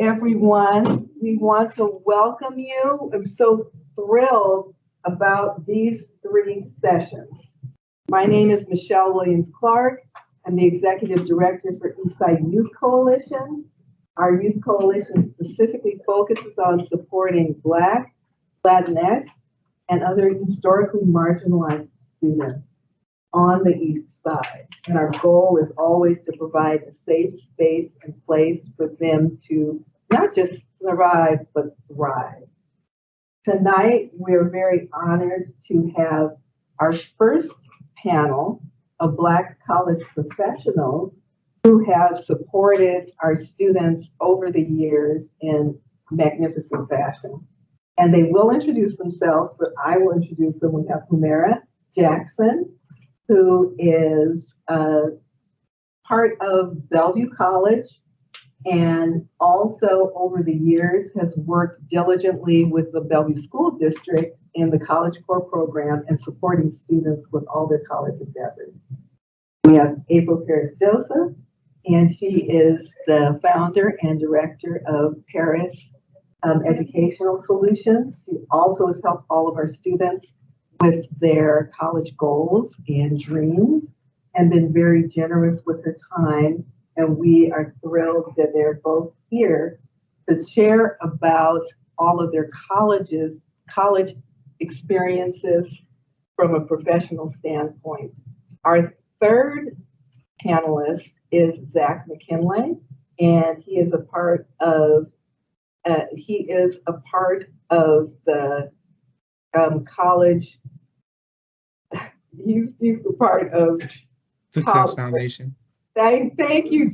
everyone. We want to welcome you. I'm so thrilled about these three sessions. My name is Michelle Williams-Clark. I'm the Executive Director for Eastside Youth Coalition. Our Youth Coalition specifically focuses on supporting Black, Latinx, and other historically marginalized students on the East Side. And our goal is always to provide a safe space and place for them to not just survive, but thrive. Tonight, we're very honored to have our first panel of Black college professionals who have supported our students over the years in magnificent fashion. And they will introduce themselves, but I will introduce them. We have Humera Jackson, who is part of Bellevue College and also over the years has worked diligently with the Bellevue School District in the College Core program and supporting students with all their college endeavors. We have April Ferris-Joseph, and she is the founder and director of Paris Educational Solutions. She also has helped all of our students with their college goals and dreams and been very generous with her time. And we are thrilled that they're both here to share about all of their college experiences from a professional standpoint. Our third panelist is Zach McKinley, and he is a part of the college. He's a part of Success Foundation. Thank you,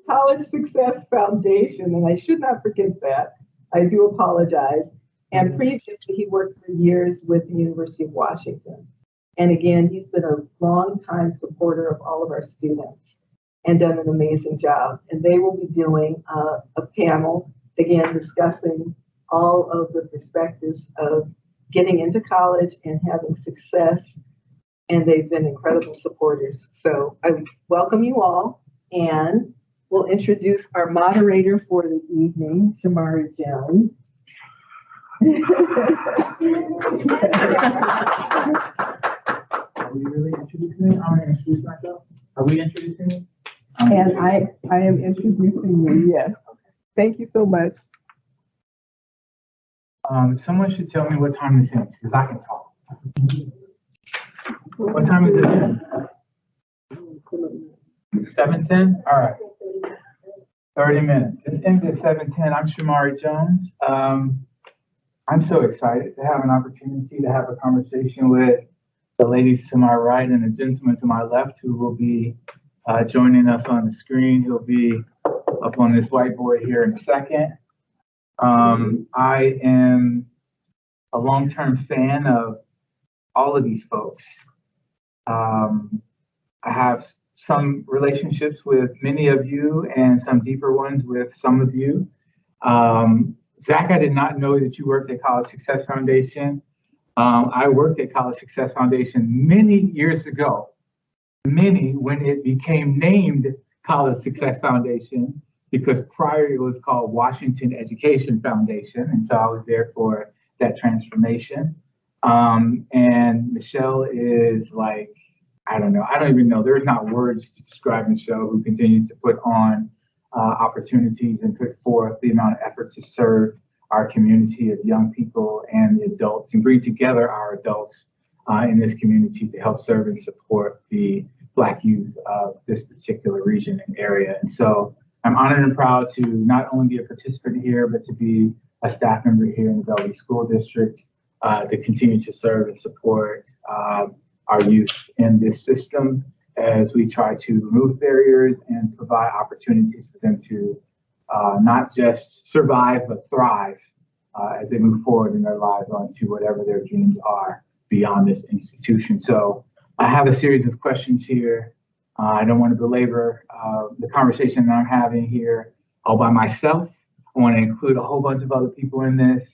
College Success Foundation, and I should not forget that. I do apologize. And previously, he worked for years with the University of Washington. And again, he's been a long-time supporter of all of our students and done an amazing job. And they will be doing a panel, again, discussing all of the perspectives of getting into college and having success. And they've been incredible supporters. So I welcome you all, and we'll introduce our moderator for the evening, Shamari Jones. Are we really introducing me? I want to introduce myself. Are we introducing me? And I am introducing you, yes. Thank you so much. Someone should tell me what time this is, because I can talk. What time is it? 7:10? All right. 30 minutes. This ends at 7:10. I'm Shamari Jones. I'm so excited to have an opportunity to have a conversation with the ladies to my right and the gentleman to my left who will be joining us on the screen. He'll be up on this whiteboard here in a second. I am a long-term fan of all of these folks. I have some relationships with many of you and some deeper ones with some of you. Zach, I did not know that you worked at College Success Foundation. I worked at College Success Foundation many years ago, when it became named College Success Foundation, because prior it was called Washington Education Foundation. And so I was there for that transformation. And Michelle is like, I don't even know. There's not words to describe Michelle, who continues to put on opportunities and put forth the amount of effort to serve our community of young people and the adults and bring together our adults in this community to help serve and support the Black youth of this particular region and area. And so I'm honored and proud to not only be a participant here, but to be a staff member here in the Bellevue School District to continue to serve and support our youth in this system as we try to remove barriers and provide opportunities for them to not just survive, but thrive as they move forward in their lives onto whatever their dreams are beyond this institution. So I have a series of questions here. I don't want to belabor the conversation that I'm having here all by myself. I want to include a whole bunch of other people in this.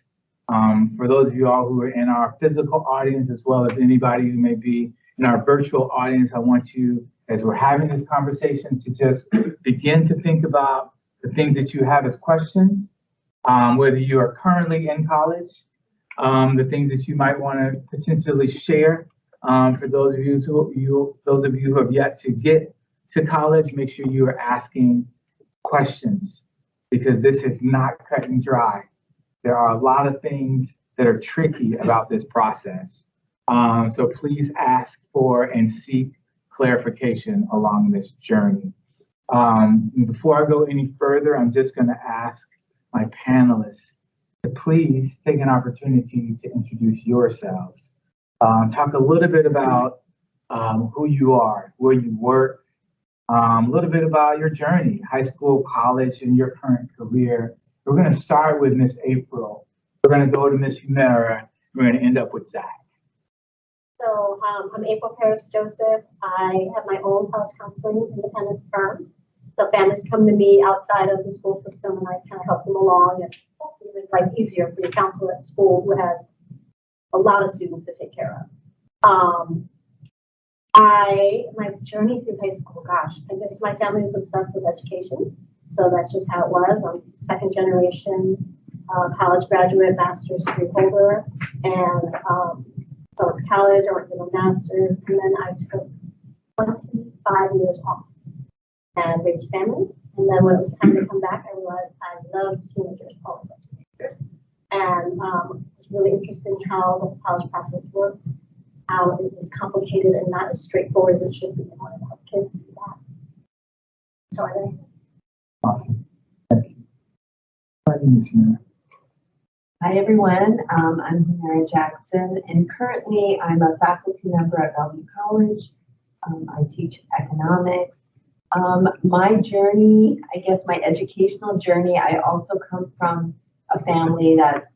For those of you all who are in our physical audience, as well as anybody who may be in our virtual audience, I want you, as we're having this conversation, to just begin to think about the things that you have as questions, whether you are currently in college, the things that you might want to potentially share. For those of you who have yet to get to college, make sure you are asking questions, because this is not cut and dry. There are a lot of things that are tricky about this process. So please ask for and seek clarification along this journey. Before I go any further, I'm just going to ask my panelists to please take an opportunity to introduce yourselves. Talk a little bit about who you are, where you work, a little bit about your journey, high school, college, and your current career. We're going to start with Miss April. We're going to go to Miss Humera. We're going to end up with Zach. So I'm April Paris Joseph. I have my own college counseling independent firm. So families come to me outside of the school system, and I kind of help them along and hopefully make life easier for the counselor at school who has a lot of students to take care of. My journey through high school, gosh, I guess my family was obsessed with education. So that's just how it was. I'm second generation college graduate, master's degree holder. And so I went to college, I went to my master's, and then I took 25 years off and raised a family. And then when it was time to come back, I realized I loved teenagers, always loved teenagers. And it's really interesting how the college process worked, how it was complicated and not as straightforward as it should be. I wanted to help kids do that. So I did. Awesome. Thank you. Thank you, Ms. Humera. Hi everyone, I'm Humera Jackson, and currently I'm a faculty member at Bellevue College. I teach economics. My journey, I guess my educational journey, I also come from a family that's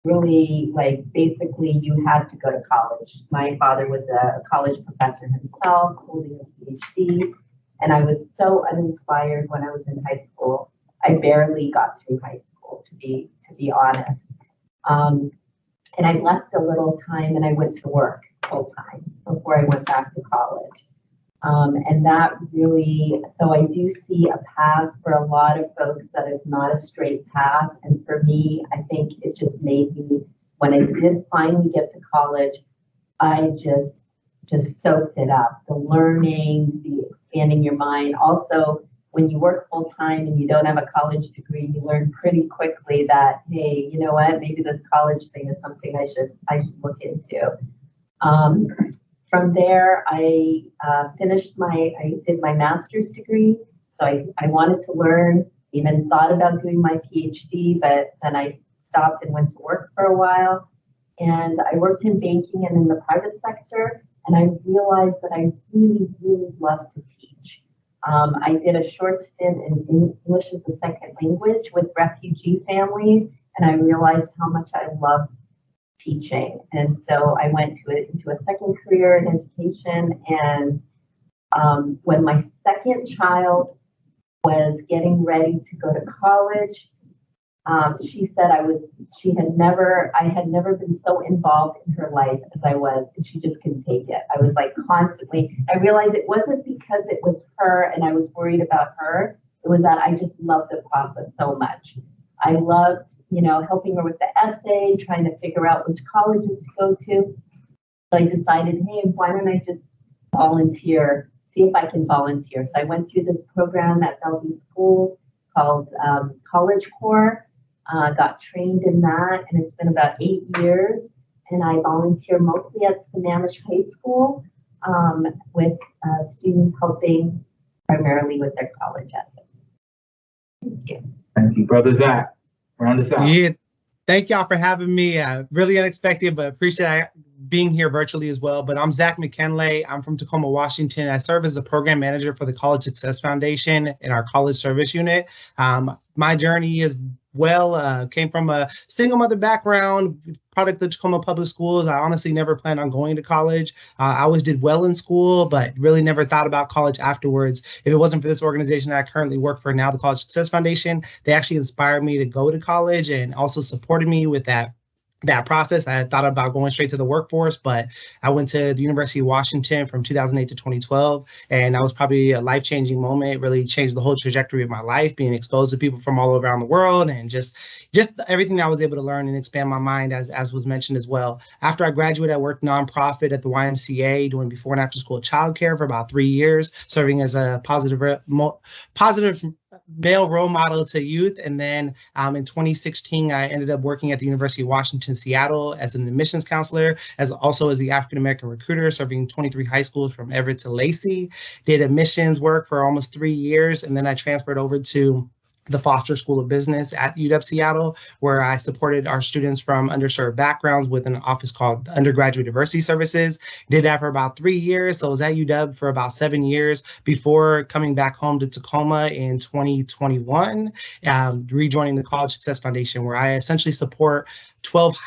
really like basically you had to go to college. My father was a college professor himself, holding a PhD, and I was so uninspired when I was in high school. I barely got through high school, to be honest. And I left a little time and I went to work full time before I went back to college. And that really, so I do see a path for a lot of folks that is not a straight path. And for me, I think it just made me, when I did finally get to college, I just soaked it up. The learning, the expanding your mind. Also, when you work full time and you don't have a college degree, you learn pretty quickly that, hey, you know what, maybe this college thing is something I should look into. From there, I did my master's degree. So I wanted to learn, even thought about doing my PhD, but then I stopped and went to work for a while. And I worked in banking and in the private sector. And I realized that I really, really love to teach. I did a short stint in English as a second language with refugee families, and I realized how much I loved teaching. And so I went into a second career in education. And when my second child was getting ready to go to college, she said I had never been so involved in her life as I was, and she just couldn't take it. I was like constantly, I realized it wasn't because it was her and I was worried about her. It was that I just loved the process so much. I loved, helping her with the essay, trying to figure out which colleges to go to. So I decided, hey, why don't I just volunteer, see if I can volunteer. So I went through this program at Bellevue Schools called College Corps. Got trained in that, and it's been about 8 years. And I volunteer mostly at Sammamish High School with students helping primarily with their college essays. Thank you. Thank you, Brother Zach. Round us out. Yeah, thank y'all for having me. Really unexpected, but appreciate being here virtually as well. But I'm Zach McKinley. I'm from Tacoma, Washington. I serve as the program manager for the College Success Foundation in our college service unit. My journey is came from a single mother background, product of Tacoma Public Schools. I honestly never planned on going to college. I always did well in school, but really never thought about college afterwards. If it wasn't for this organization that I currently work for now, the College Success Foundation, they actually inspired me to go to college and also supported me with that that process. I had thought about going straight to the workforce, but I went to the University of Washington from 2008 to 2012, and that was probably a life-changing moment. It really changed the whole trajectory of my life, being exposed to people from all around the world, and just everything that I was able to learn and expand my mind, as was mentioned as well. After I graduated, I worked nonprofit at the YMCA doing before and after school childcare for about 3 years, serving as a positive male role model to youth. And then in 2016, I ended up working at the University of Washington, Seattle as an admissions counselor, as also as the African-American recruiter, serving 23 high schools from Everett to Lacey. Did admissions work for almost 3 years. And then I transferred over to the Foster School of Business at UW Seattle, where I supported our students from underserved backgrounds with an office called Undergraduate Diversity Services. Did that for about 3 years. So I was at UW for about 7 years before coming back home to Tacoma in 2021, rejoining the College Success Foundation, where I essentially support 12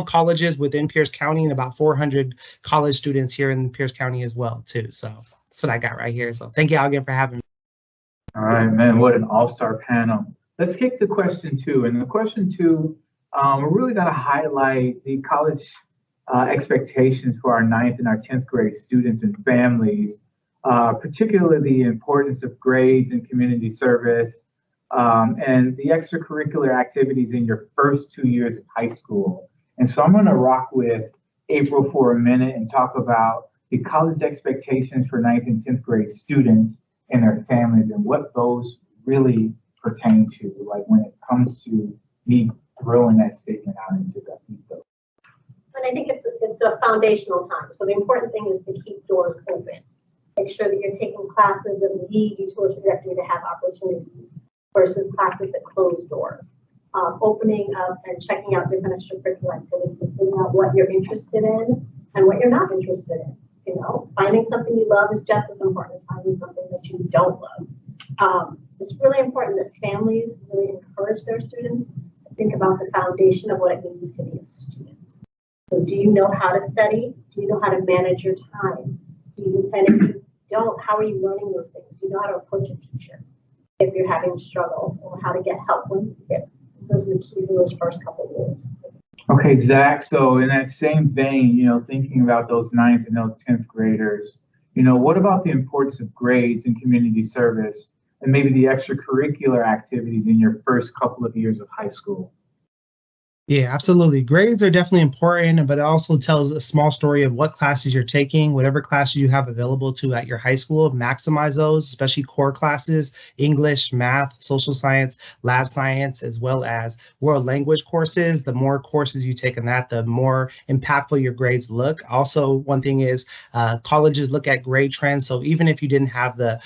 colleges within Pierce County and about 400 college students here in Pierce County as well, too. So that's what I got right here. So thank you all again for having me. All right, man, what an all-star panel. Let's kick to question two. And the question two, we're really going to highlight the college expectations for our 9th and our 10th grade students and families, particularly the importance of grades and community service, and the extracurricular activities in your first 2 years of high school. And so I'm going to rock with April for a minute and talk about the college expectations for 9th and 10th grade students and their families and what those really pertain to, like when it comes to me throwing that statement out into the ethos. And I think it's a foundational time. So the important thing is to keep doors open. Make sure that you're taking classes that lead you to a trajectory to have opportunities versus classes that close doors. Opening up and checking out different extracurricular activities and figuring out what you're interested in and what you're not interested in. You know, finding something you love is just as important as finding something that you don't love. It's really important that families really encourage their students to think about the foundation of what it means to be a student. So do you know how to study? Do you know how to manage your time? And if you don't, how are you learning those things? Do you know how to approach a teacher if you're having struggles, or how to get help when you get? Those are the keys in those first couple of years. Okay, Zach, so in that same vein, thinking about those 9th and those 10th graders, what about the importance of grades and community service and maybe the extracurricular activities in your first couple of years of high school? Yeah, absolutely. Grades are definitely important, but it also tells a small story of what classes you're taking, whatever classes you have available to at your high school, maximize those, especially core classes, English, math, social science, lab science, as well as world language courses. The more courses you take in that, the more impactful your grades look. Also, one thing is colleges look at grade trends. So even if you didn't have the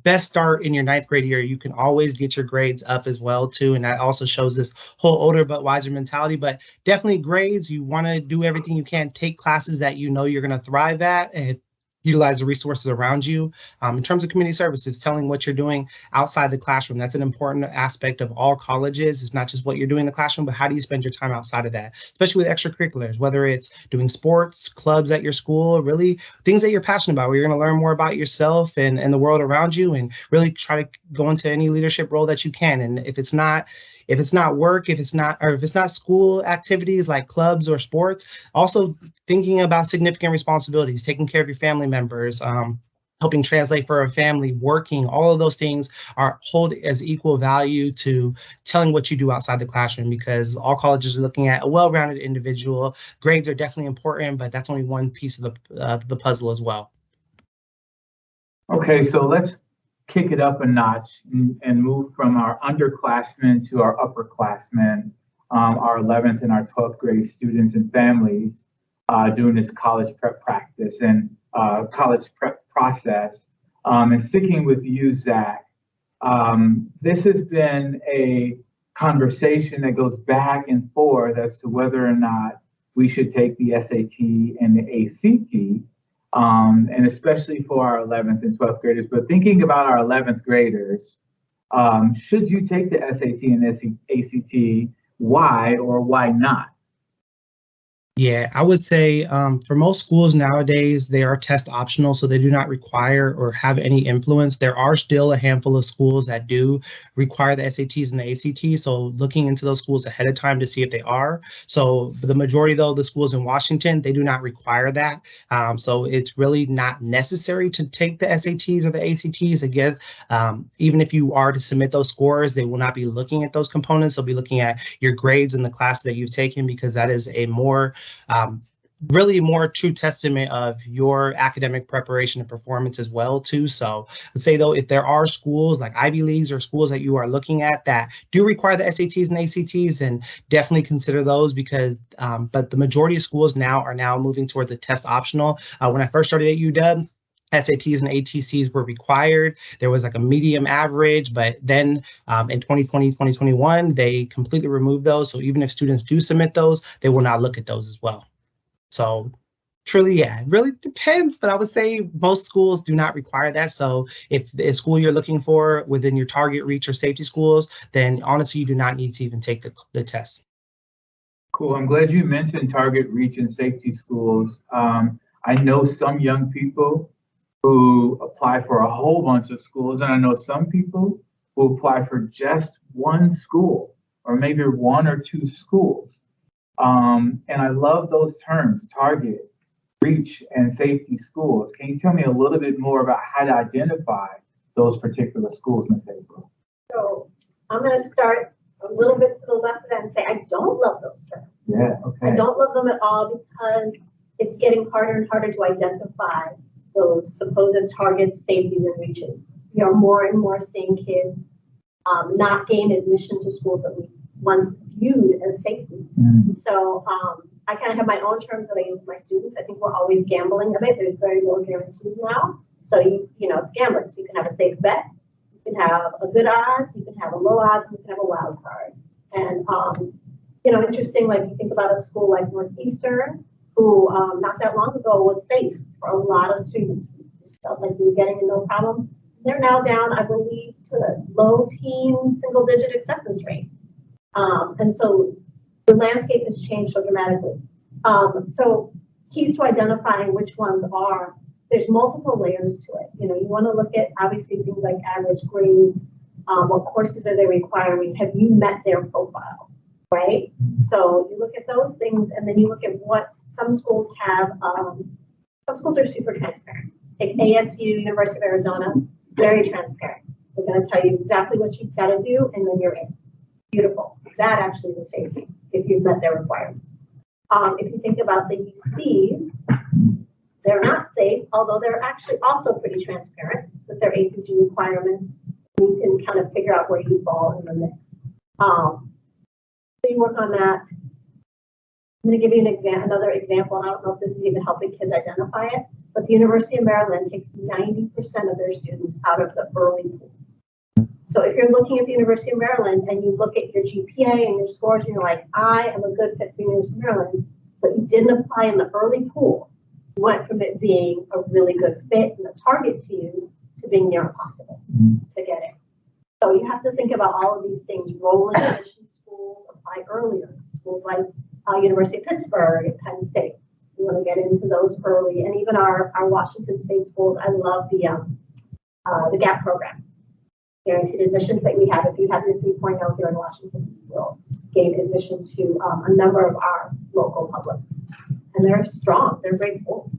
best start in your 9th grade year, you can always get your grades up as well too. And that also shows this whole older but wiser mentality. But definitely grades, you want to do everything you can, take classes that you know you're going to thrive at, and utilize the resources around you. In terms of community services, telling what you're doing outside the classroom. That's an important aspect of all colleges. It's not just what you're doing in the classroom, but how do you spend your time outside of that, especially with extracurriculars, whether it's doing sports, clubs at your school, really things that you're passionate about, where you're going to learn more about yourself and the world around you, and really try to go into any leadership role that you can. And if it's not work, if it's not school activities like clubs or sports, also thinking about significant responsibilities, taking care of your family members, helping translate for a family, working, all of those things hold as equal value to telling what you do outside the classroom, because all colleges are looking at a well-rounded individual. Grades are definitely important, but that's only one piece of the puzzle as well. Okay, so let's kick it up a notch and move from our underclassmen to our upperclassmen, our 11th and our 12th grade students and families doing this college prep practice and college prep process. And sticking with you, Zach, this has been a conversation that goes back and forth as to whether or not we should take the SAT and the ACT. And especially for our 11th and 12th graders, but thinking about our 11th graders, should you take the SAT and ACT? Why or why not? Yeah, I would say for most schools nowadays, they are test optional, so they do not require or have any influence. There are still a handful of schools that do require the SATs and the ACTs, so looking into those schools ahead of time to see if they are. So the majority, though, the schools in Washington, they do not require that. So it's really not necessary to take the SATs or the ACTs. Again, even if you are to submit those scores, they will not be looking at those components. They'll be looking at your grades in the class that you've taken because that is a more really more true testament of your academic preparation and performance as well too. So let's say though, if there are schools like Ivy Leagues or schools that you are looking at that do require the SATs and ACTs, and definitely consider those because but the majority of schools now are moving towards a test optional. When I first started at UW, SATs and ATCs were required. There was like a medium average, but then in 2020, 2021, they completely removed those. So even if students do submit those, they will not look at those as well. So truly, yeah, it really depends, but I would say most schools do not require that. So if the school you're looking for within your target reach or safety schools, then honestly, you do not need to even take the test. Cool. I'm glad you mentioned target reach and safety schools. I know some young people who apply for a whole bunch of schools, and I know some people who apply for just one school or maybe one or two schools. And I love those terms, target, reach, and safety schools. Can you tell me a little bit more about how to identify those particular schools, Ms. April? So I'm going to start a little bit to the left of that and say I don't love those terms. Yeah, okay. I don't love them at all because it's getting harder and harder to identify those supposed targets, safeties, and reaches. We are more and more seeing kids not gain admission to schools that we once viewed as safety. So I kind of have my own terms that I use with my students. I think we're always gambling a bit. There's very low guarantees now. So you know, it's gambling. So you can have a safe bet, you can have a good odds, you can have a low odds, you can have a wild card. And you know, interesting, like you think about a school like Northeastern, who not that long ago was safe for a lot of students. Just felt like we were getting in no problem. They're now down, I believe, to low teen, single digit acceptance rate. And so the landscape has changed so dramatically. So keys to identifying which ones are, there's multiple layers to it. You know, you want to look at obviously things like average grades, what courses are they requiring, have you met their profile, right? So you look at those things and then you look at what some schools have. Some schools are super transparent. Like ASU, University of Arizona, very transparent. They're going to tell you exactly what you've got to do and then you're in. Beautiful. That actually is a safety if you've met their requirements. If you think about the UCs, they're not safe, although they're actually also pretty transparent with their APG requirements. You can kind of figure out where you fall in the mix. So you work on that. I'm going to give you another example. I don't know if this is even helping kids identify it, but the University of Maryland takes 90% of their students out of the early pool. So if you're looking at the University of Maryland and you look at your GPA and your scores and you're like, I am a good fit for the University of Maryland, but you didn't apply in the early pool, you went from it being a really good fit and a target to you to being near impossible to get it. So you have to think about all of these things, rolling admission schools, apply earlier. Schools like University of Pittsburgh and Penn State. You want to get into those early. And even our Washington State schools, I love the GAP program. Guaranteed admissions that we have. If you have your 3.0 here in Washington, you will gain admission to a number of our local publics. And they're strong. They're great schools.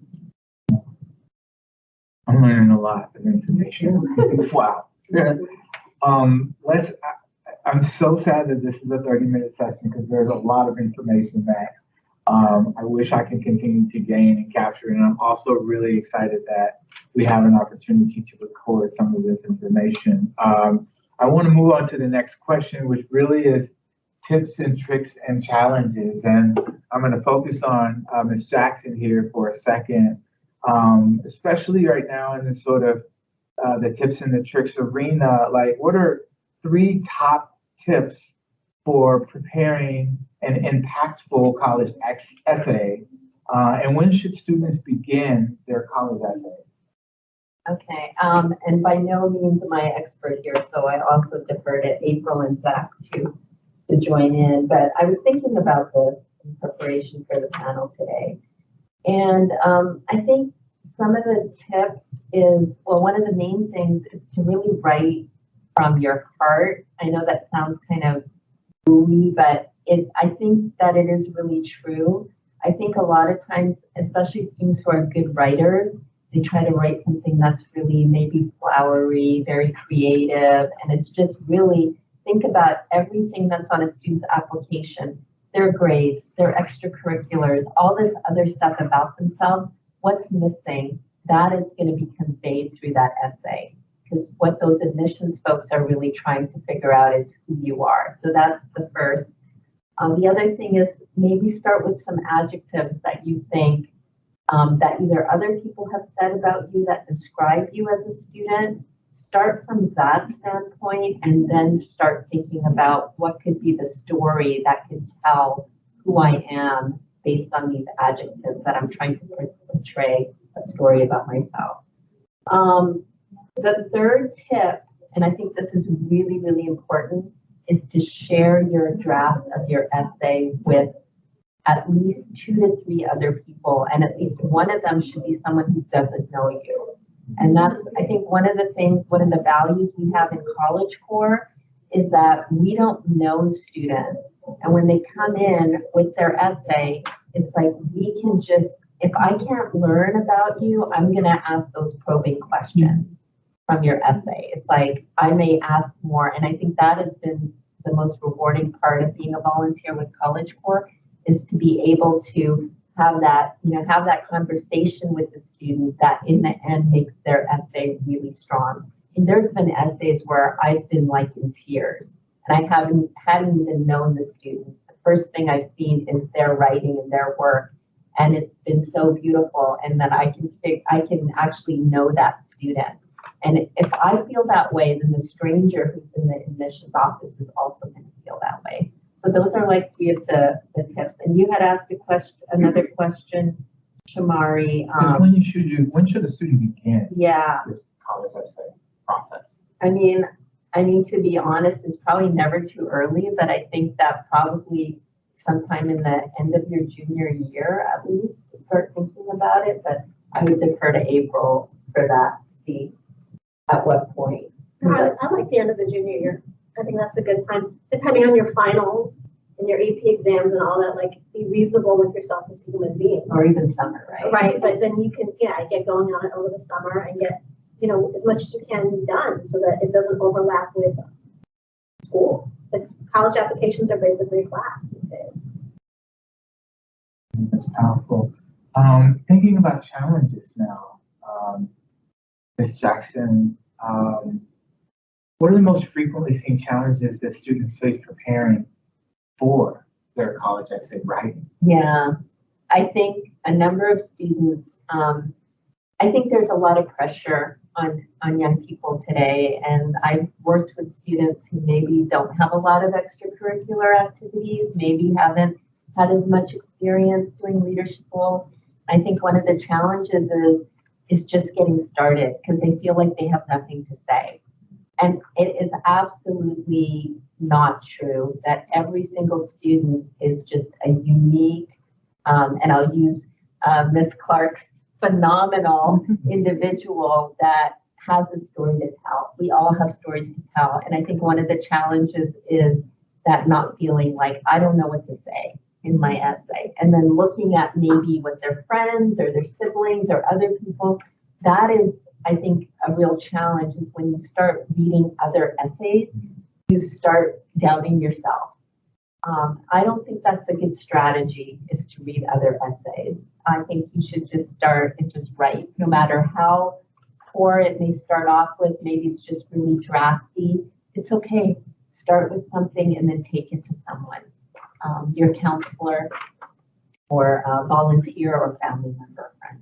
I'm learning a lot of information. Wow. I'm so sad that this is a 30-minute session because there's a lot of information that I wish I could continue to gain and capture. And I'm also really excited that we have an opportunity to record some of this information. I want to move on to the next question, which really is tips and tricks and challenges. And I'm going to focus on Ms. Jackson here for a second, especially right now in this sort of the tips and the tricks arena. Like, what are 3 top tips for preparing an impactful college essay? And when should students begin their college essay? Okay, and by no means am I expert here, so I also defer to April and Zach to join in. But I was thinking about this, in preparation for the panel today. And I think some of the tips is, well, one of the main things is to really write from your heart. I know that sounds kind of gooey, but I think that it is really true. I think a lot of times, especially students who are good writers, they try to write something that's really maybe flowery, very creative, and it's just really think about everything that's on a student's application, their grades, their extracurriculars, all this other stuff about themselves. What's missing? That is going to be conveyed through that essay, because what those admissions folks are really trying to figure out is who you are. So that's the first. The other thing is maybe start with some adjectives that you think that either other people have said about you that describe you as a student. Start from that standpoint and then start thinking about what could be the story that could tell who I am based on these adjectives that I'm trying to portray a story about myself. The third tip, and I think this is really, really important, is to share your draft of your essay with at least 2 to 3 other people, and at least one of them should be someone who doesn't know you. And that's, I think, one of the values we have in College Core is that we don't know students. And when they come in with their essay, it's like we can just, if I can't learn about you, I'm gonna ask those probing questions from your essay. It's like I may ask more, and I think that has been the most rewarding part of being a volunteer with College Core, is to be able to have that, have that conversation with the student that in the end makes their essay really strong. And there's been essays where I've been like in tears, and I hadn't even known the student. The first thing I've seen is their writing and their work, and it's been so beautiful. And that I can actually know that student. And if I feel that way, then the stranger who's in the admissions office is also going to feel that way. So those are like 3 of the tips. And you had asked another question, Shamari. When should a student begin? Yeah. This college essay process? I mean, to be honest, it's probably never too early, but I think that probably sometime in the end of your junior year, at least, to start thinking about it. But I would defer to April for that, see at what point. I like the end of the junior year. I think that's a good time, depending on your finals and your AP exams and all that, like be reasonable with yourself as a human being. Or even summer, right? Right, but then you can, get going on it over the summer and get, as much as you can done so that it doesn't overlap with school. College applications are basically a class these days. That's powerful. Thinking about challenges now, Ms. Jackson, what are the most frequently seen challenges that students face preparing for their college essay writing? Yeah, I think a number of students, I think there's a lot of pressure on young people today, and I've worked with students who maybe don't have a lot of extracurricular activities, maybe haven't had as much experience doing leadership roles. I think one of the challenges is just getting started because they feel like they have nothing to say. And it is absolutely not true that every single student is just a unique, and I'll use Ms. Clark's phenomenal individual that has a story to tell. We all have stories to tell. And I think one of the challenges is that not feeling like, I don't know what to say in my essay. And then looking at maybe what their friends or their siblings or other people, that is, I think, a real challenge is when you start reading other essays, you start doubting yourself. I don't think that's a good strategy, is to read other essays. I think you should just start and just write, no matter how poor it may start off with. Maybe it's just really drafty. It's okay. Start with something and then take it to someone, your counselor or a volunteer or family member or friend.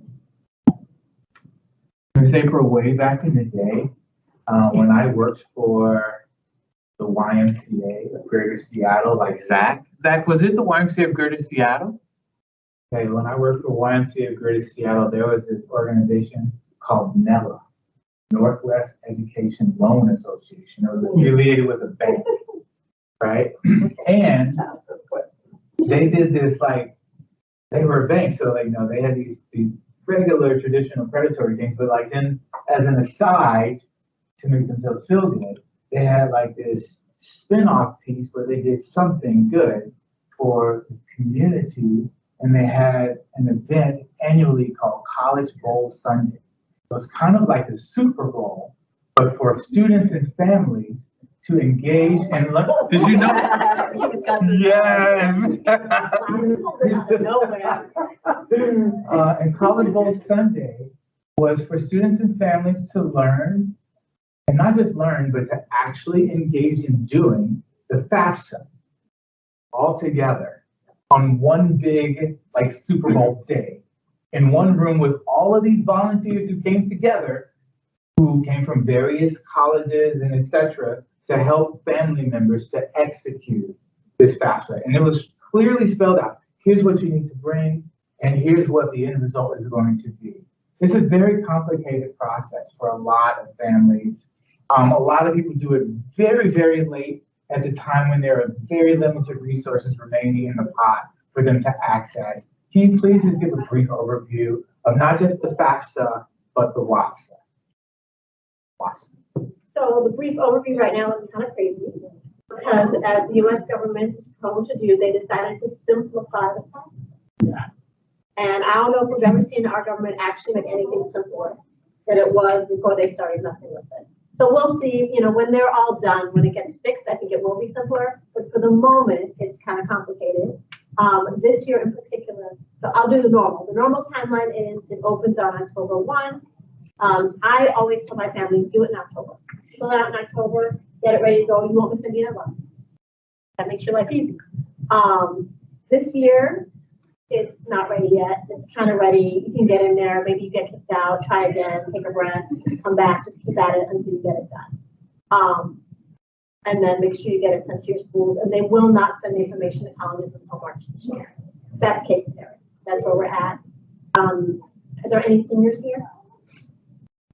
Ms. April, way back in the day, when I worked for the YMCA of Greater Seattle, like Zach. Zach, was it the YMCA of Greater Seattle? Okay, when I worked for YMCA of Greater Seattle, there was this organization called NELA, Northwest Education Loan Association. It was affiliated with a bank, right? And they did this like, they were a bank, so like, they had these regular traditional predatory things, but like then as an aside to make themselves feel good, they had like this spin-off piece where they did something good for the community, and they had an event annually called College Bowl Sunday. It was kind of like a Super Bowl, but for students and families to engage and learn. Did you know? Yes. And College Bowl Sunday was for students and families to learn, and not just learn, but to actually engage in doing the FAFSA all together on one big like Super Bowl day in one room with all of these volunteers who came together, who came from various colleges and etc., to help family members to execute this FAFSA. And it was clearly spelled out. Here's what you need to bring, and here's what the end result is going to be. It's a very complicated process for a lot of families. A lot of people do it very, very late at the time when there are very limited resources remaining in the pot for them to access. Can you please just give a brief overview of not just the FAFSA, but the WAFSA? So the brief overview right now is kind of crazy because as the US government is prone to do, they decided to simplify the process. Yeah. And I don't know if we've ever seen our government actually make anything simpler than it was before they started messing with it. So we'll see, when they're all done, when it gets fixed, I think it will be simpler. But for the moment, it's kind of complicated. This year in particular, so I'll do the normal. The normal timeline is it opens on October 1. I always tell my family, do it in October. Fill it out in October, get it ready to go. You won't miss any deadline. That makes your life easy. This year, it's not ready yet. It's kind of ready. You can get in there. Maybe you get kicked out, try again, take a breath, come back, just keep at it until you get it done. And then make sure you get it sent to your schools. And they will not send the information to colleges until March this year. Best case scenario. That's where we're at. Are there any seniors here?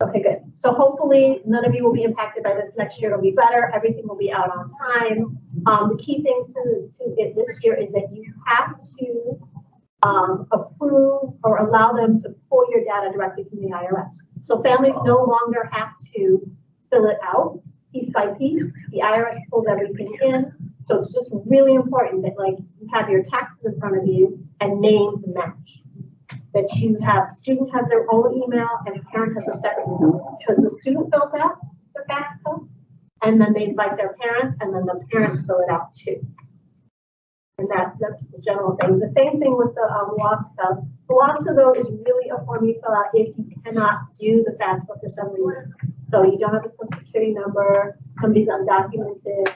Okay, good. So hopefully none of you will be impacted by this. Next year it'll be better. Everything will be out on time. The key things to get this year is that you have to approve or allow them to pull your data directly from the IRS. So families no longer have to fill it out piece by piece. The IRS pulls everything in. So it's just really important that you have your taxes in front of you and names match. That you have, student has their own email and parent has a separate email. Because the student fills out the FAFSA and then they invite their parents and then the parents fill it out too. And that's the general thing. The same thing with the WAFSA. The WAFSA though is really a form you fill out if you cannot do the FAFSA for some reason. So you don't have a social security number, somebody's undocumented.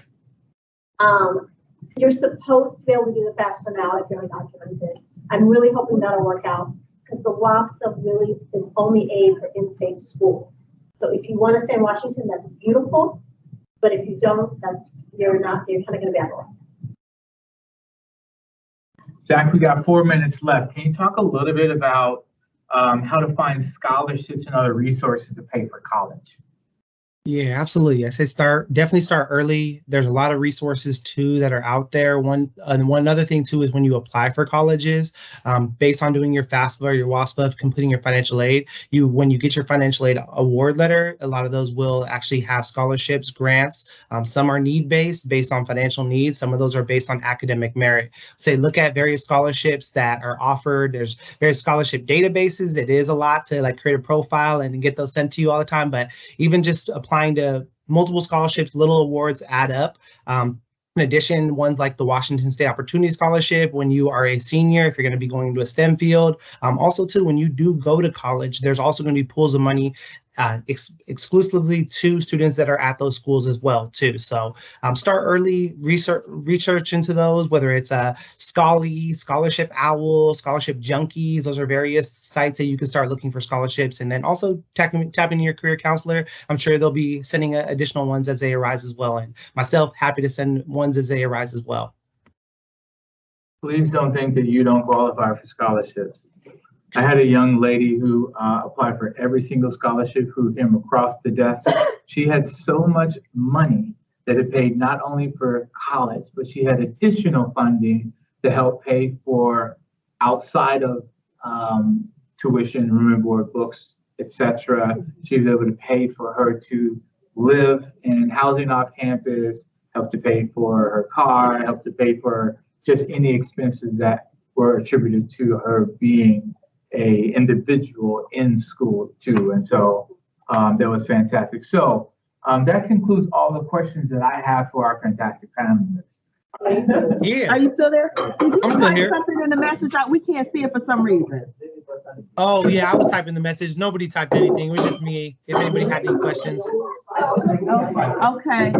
You're supposed to be able to do the FAFSA now if you're undocumented. I'm really hoping that'll work out because the WAFSA really is only aid for in-state schools. So if you want to stay in Washington, that's beautiful. But if you don't, you're kind of going to be out of luck. Jack, we got 4 minutes left. Can you talk a little bit about how to find scholarships and other resources to pay for college? Yeah, absolutely. I say definitely start early. There's a lot of resources too that are out there. One other thing too is when you apply for colleges, based on doing your FAFSA or your WASPA, completing your financial aid, when you get your financial aid award letter, a lot of those will actually have scholarships, grants. Some are need-based, based on financial needs. Some of those are based on academic merit. Look at various scholarships that are offered. There's various scholarship databases. It is a lot to create a profile and get those sent to you all the time, but even just applying to multiple scholarships, little awards add up. In addition, ones like the Washington State Opportunity Scholarship, when you are a senior, if you're going to be going into a STEM field. Also, too, when you do go to college, there's also going to be pools of money exclusively to students that are at those schools as well, too. So start early, research into those, whether it's Scholly, Scholarship Owl, Scholarship Junkies. Those are various sites that you can start looking for scholarships. And then also tap into your career counselor. I'm sure they'll be sending additional ones as they arise as well. And myself, happy to send ones as they arise as well. Please don't think that you don't qualify for scholarships. I had a young lady who applied for every single scholarship who came across the desk. She had so much money that it paid not only for college, but she had additional funding to help pay for outside of tuition, room and board, books, etc. She was able to pay for her to live in housing off campus, help to pay for her car, help to pay for just any expenses that were attributed to her being a individual in school too. And so that was fantastic. So that concludes all the questions that I have for our fantastic panelists. Yeah. Are you still there? Did you I'm still type here. something in the message? We can't see it for some reason. Oh, yeah, I was typing the message. Nobody typed anything. It was just me. If anybody had any questions. Okay.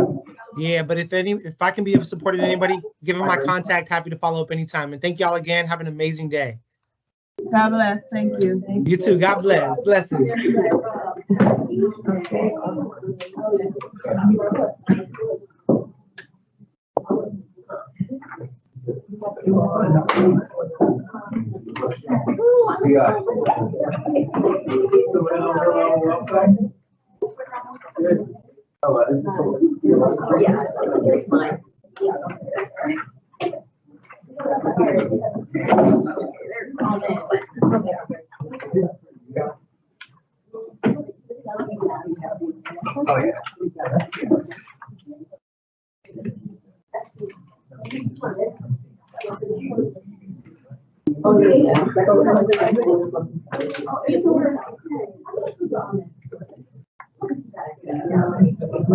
Yeah, but if I can be of support to anybody, give them my contact. Happy to follow up anytime. And thank y'all again. Have an amazing day. God bless. Thank you. You too. God bless. Blessings.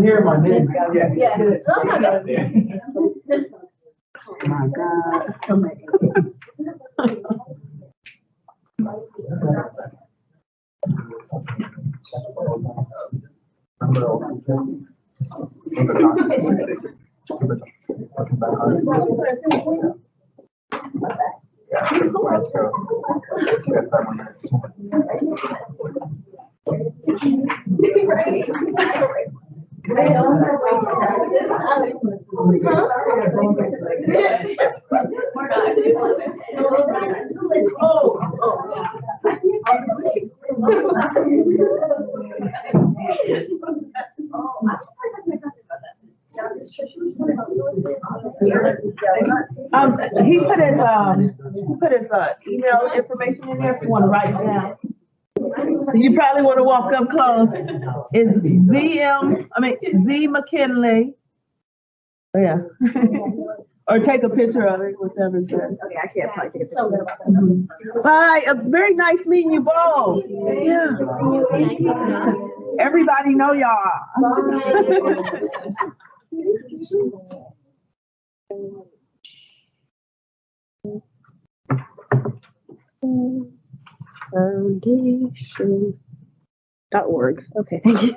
Here, my name. Oh my God. He put his email information in there if you want to write it down. You probably want to walk up close. It's Z McKinley. Oh, yeah. Or take a picture of it, whichever is best. Okay, I can't probably take a so good about that. Bye. Very nice meeting you both. Yeah. Everybody know y'all. Foundation.org. Okay, thank you.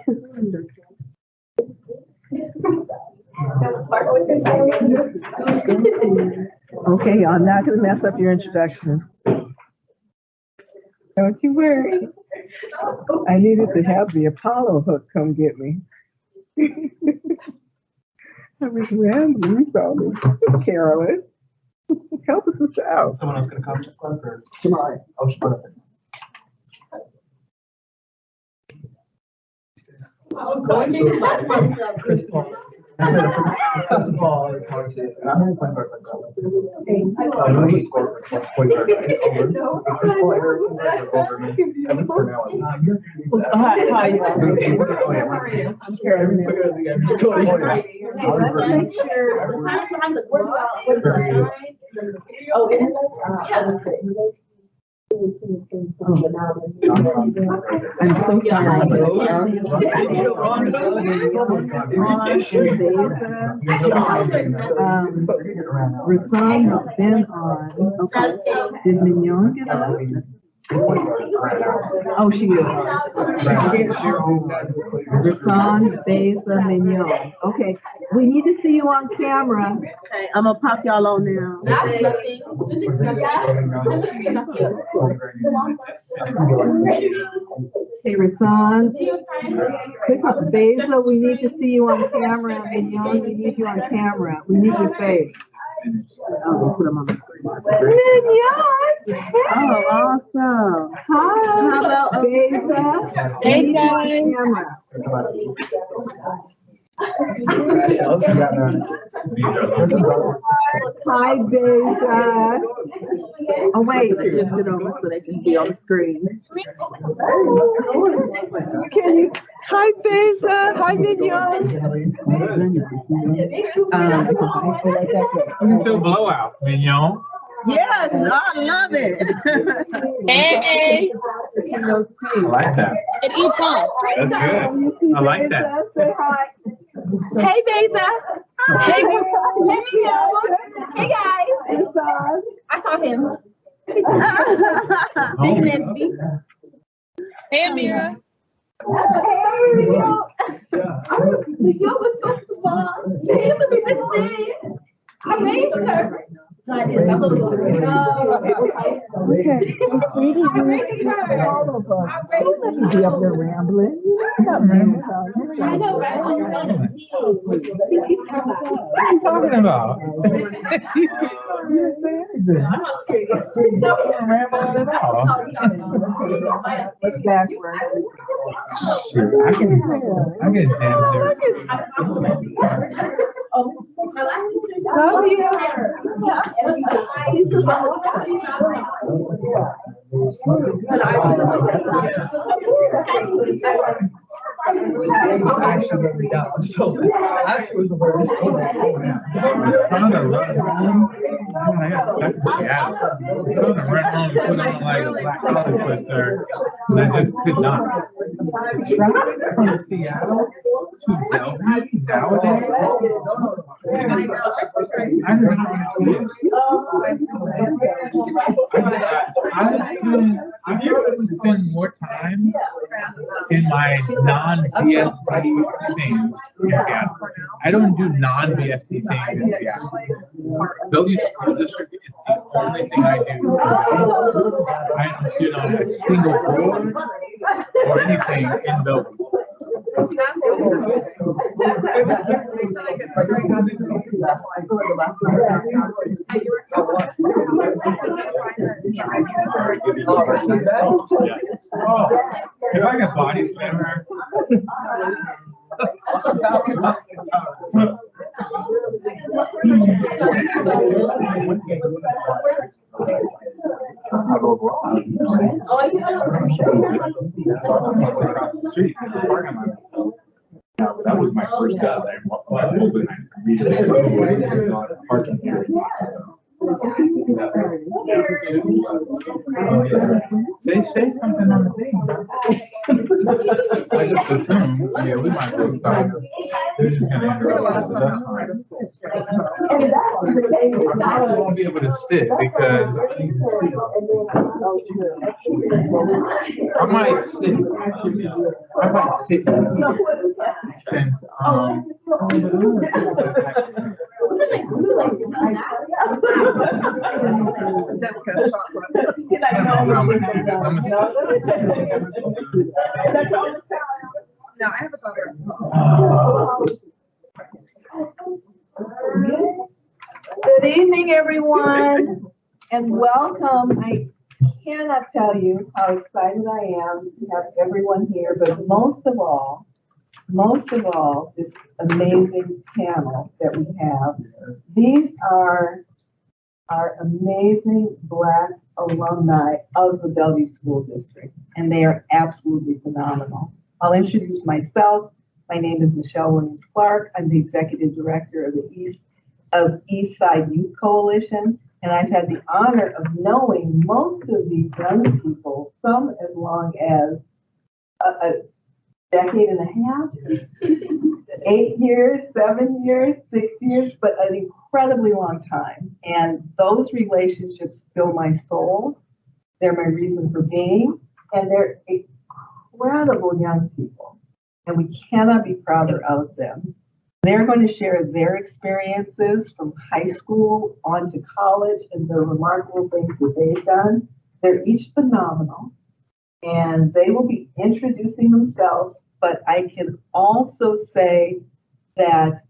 Okay, I'm not gonna mess up your introduction. Don't you worry. I needed to have the Apollo hook come get me. I was rambling, so Carolyn, help us out. Someone else gonna come to club or? Tomorrow. Oh, she put up there. Chris Paul. Chris Paul, I want to say, and I'm going to point guard like that. He scored point guard over. Chris Paul, over me. At least for now. Hi. I'm Carolyn. Make sure. Oh, it is? I'm so Rasan has been on. Okay. Did Mignon get on? Oh, she is. Rasan Beza Mignon. Okay. We need to see you on camera. Okay, I'm gonna pop y'all on now. Hey, Rasan. Beza, we need to see you on camera. Mignon, we need you on camera. We need your face. Oh, put them on the screen. Mignon! Oh, awesome. Hi. How about Beza? Hey, guys. Camera. Hi, Beza. Oh, wait. Shift it over so they can be on the screen. Can you, hi, Beza. Hi, Mignon. Welcome to a blowout, Mignon. Yes, I love it. Hey, I like that. it eats on. That's good. I like that. Say hi. Hey, Beza. Hey, hey, Miguel. Hey, guys. Eastside. I saw him. Big Nancy. Hey, Amira. Miguel was so small. She used to be this big. I raised her. I did. That's what it was. Okay. I raised her. All of us. I raised her. You be up there rambling. I know, right? What are you talking about? Not rambling at all. It's backwards. Shoot, I can dance there. Love you. Actually, yeah. So that's was the worst. I'm gonna run home. I got stuck in Seattle. I'm gonna run home and put on like a black collar twister, and I just could not. Driving from Seattle to Bellevue nowadays, I don't understand. I probably spend more time in my non-BSD things in Seattle. I don't do non-BSD things in Seattle. Bellevue School District is the only thing I do. I don't sit on a single board or anything in Bellevue. Oh, if I could body slam her. Across the street, in the parking lot. That was my first job there. Parking here. They say something on the thing. I just assume, yeah, we might go start. They're just gonna interrupt us, but that's fine. I probably won't be able to sit because I need to sit. I might sit. I might sit since No, I have a cover. Good evening, everyone, and welcome. I cannot tell you how excited I am to have everyone here, but most of all, this amazing panel that we have. These are our amazing Black alumni of the Bellevue School District, and they are absolutely phenomenal. I'll introduce myself. My name is Michelle Williams-Clark. I'm the Executive Director of the Eastside Youth Coalition, and I've had the honor of knowing most of these young people, some as long as a decade and a half, 8 years, 7 years, 6 years, but an incredibly long time. And those relationships fill my soul. They're my reason for being, and they're incredible young people, and we cannot be prouder of them. They're going to share their experiences from high school on to college and the remarkable things that they've done. They're each phenomenal, and they will be introducing themselves, but I can also say that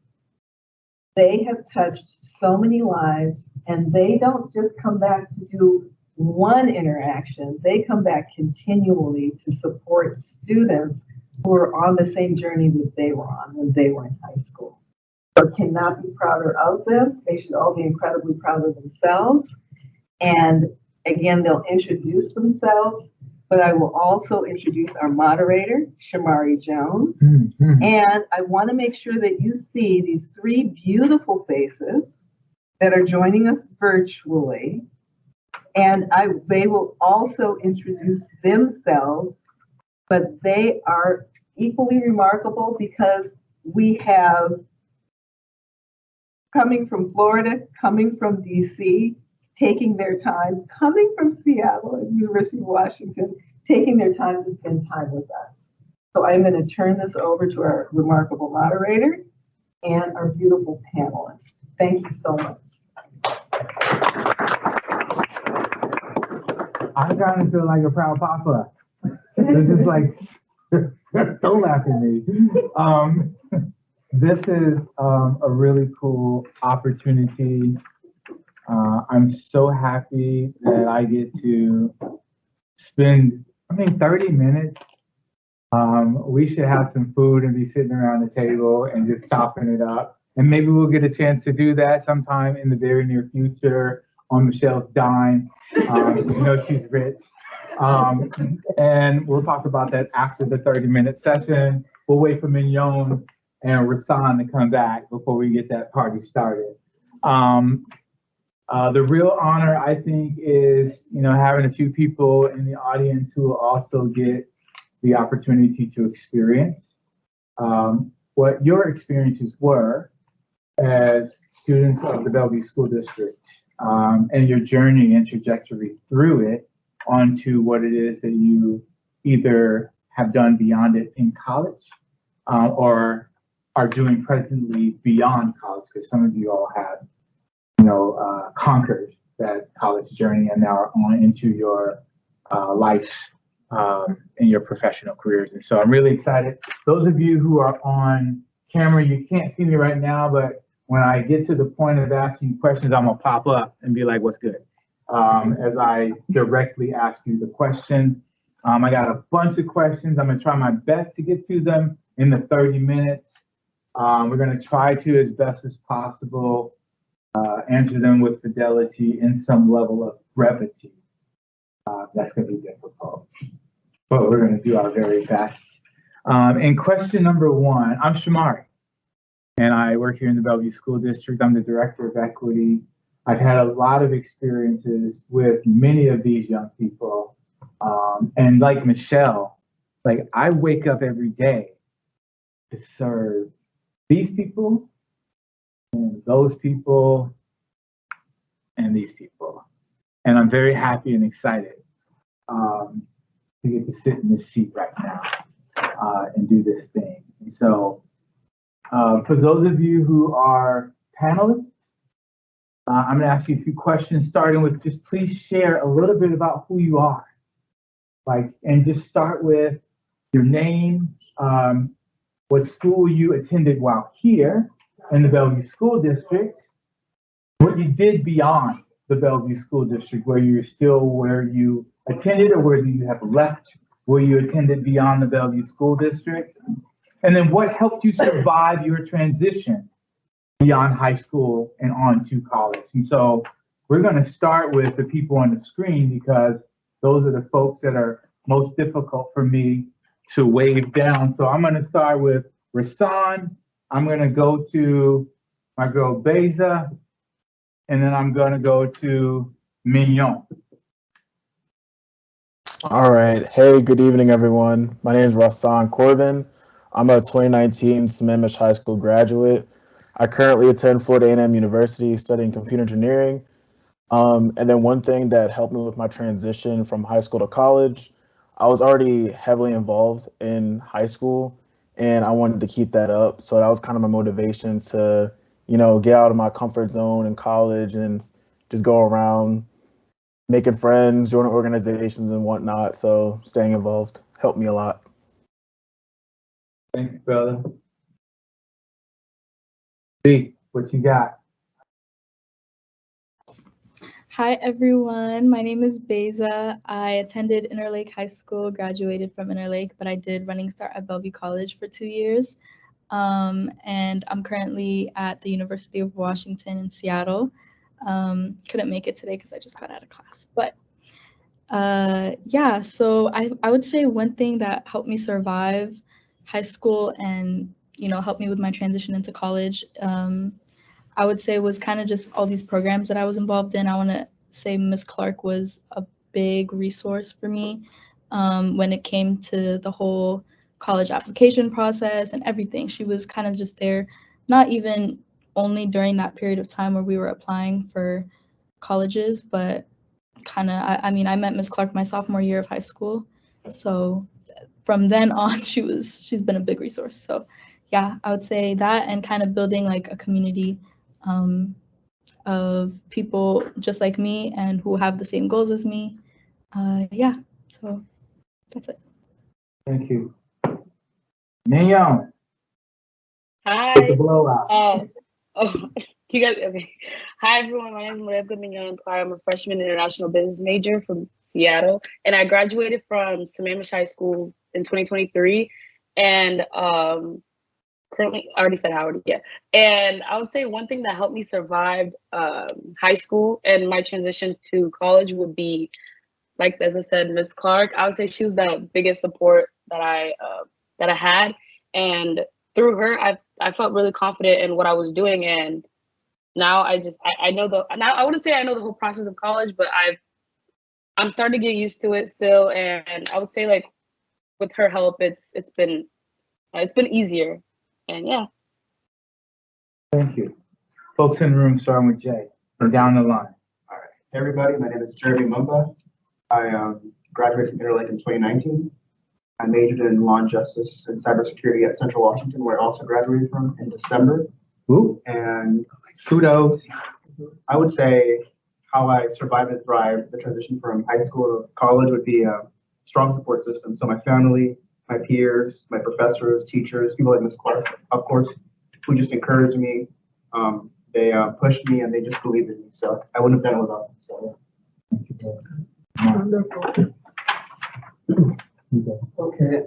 they have touched so many lives, and they don't just come back to do one interaction. They come back continually to support students who are on the same journey that they were on when they were in high school. So cannot be prouder of them. They should all be incredibly proud of themselves. And again, they'll introduce themselves, but I will also introduce our moderator, Shamari Jones. Mm-hmm. And I want to make sure that you see these three beautiful faces that are joining us virtually. And they will also introduce themselves, but they are equally remarkable because we have coming from Florida, coming from DC, taking their time, coming from Seattle and University of Washington, taking their time to spend time with us. So I'm going to turn this over to our remarkable moderator and our beautiful panelists. Thank you so much. I kind of feel like a proud papa. This is like, don't laugh at me. This is a really cool opportunity. I'm so happy that I get to spend, 30 minutes. We should have some food and be sitting around the table and just chopping it up. And maybe we'll get a chance to do that sometime in the very near future on Michelle's dime. She's rich. And we'll talk about that after the 30-minute session. We'll wait for Mignon and Rasan to come back before we get that party started. The real honor, I think, is, having a few people in the audience who will also get the opportunity to experience what your experiences were as students of the Bellevue School District, and your journey and trajectory through it onto what it is that you either have done beyond it in college, or are doing presently beyond college, because some of you all have, conquered that college journey and now are on into your life in your professional careers. And so I'm really excited. Those of you who are on camera, you can't see me right now, but when I get to the point of asking questions, I'm gonna pop up and be like, what's good? As I directly ask you the question. I got a bunch of questions. I'm gonna try my best to get to them in the 30 minutes. We're gonna try to, as best as possible, answer them with fidelity and some level of brevity. That's gonna be difficult, but we're gonna do our very best. And question number one, I'm Shamari, and I work here in the Bellevue School District. I'm the Director of Equity. I've had a lot of experiences with many of these young people. And like Michelle, I wake up every day to serve these people and those people and these people. And I'm very happy and excited to get to sit in this seat right now and do this thing. And so for those of you who are panelists, I'm gonna ask you a few questions, starting with just please share a little bit about who you are. And just start with your name, what school you attended while here in the Bellevue School District, what you did beyond the Bellevue School District, where you attended or where you have left, where you attended beyond the Bellevue School District, and then what helped you survive your transition beyond high school and on to college. And so we're gonna start with the people on the screen because those are the folks that are most difficult for me to wave down. So I'm gonna start with Rasan. I'm gonna go to my girl Beza, and then I'm gonna go to Mignon. All right. Hey, good evening, everyone. My name is Rasan Corbin. I'm a 2019 Sammamish High School graduate. I currently attend Florida A&M University studying computer engineering. And then one thing that helped me with my transition from high school to college, I was already heavily involved in high school and I wanted to keep that up. So that was kind of my motivation to, get out of my comfort zone in college and just go around making friends, joining organizations and whatnot. So staying involved helped me a lot. Thank you, brother. B, what you got? Hi everyone, my name is Beza. I attended Interlake High School, graduated from Interlake, but I did Running Start at Bellevue College for 2 years. And I'm currently at the University of Washington in Seattle. Couldn't make it today because I just got out of class. But yeah, so I would say one thing that helped me survive high school and, you know, helped me with my transition into college, I would say was kind of just all these programs that I was involved in. I want to say Miss Clark was a big resource for me when it came to the whole college application process and everything. She was kind of just there, not even only during that period of time where we were applying for colleges, but kind of, I mean, I met Miss Clark my sophomore year of high school. So from then on, she's been a big resource. So yeah, I would say that and kind of building like a community of people just like me and who have the same goals as me. Yeah, so that's it. Thank you. Nayeon, Hi. the blowout. You guys, okay. Hi, everyone. My name is Maria Mignon. I'm a freshman international business major from Seattle, and I graduated from Sammamish High School in 2023. And currently, I already said Howard, yeah. And I would say one thing that helped me survive high school and my transition to college would be, like as I said, Miss Clark. I would say she was the biggest support that I had, and through her, I felt really confident in what I was doing. And now I know I wouldn't say I know the whole process of college, but I'm starting to get used to it still. And I would say like with her help, it's been easier. And yeah. Thank you. Folks in the room, starting with Jay, and down the line. All right. Hey everybody, my name is Jeremy Mumba. I graduated from Interlake in 2019. I majored in law and justice and cybersecurity at Central Washington, where I also graduated from in December. Ooh. And Kudos. I would say how I survived and thrived the transition from high school to college would be a strong support system. So my family, my peers, my professors, teachers, people like Ms. Clark, of course, who just encouraged me. They pushed me and they just believed in me. So I wouldn't have done it without them. So, Okay.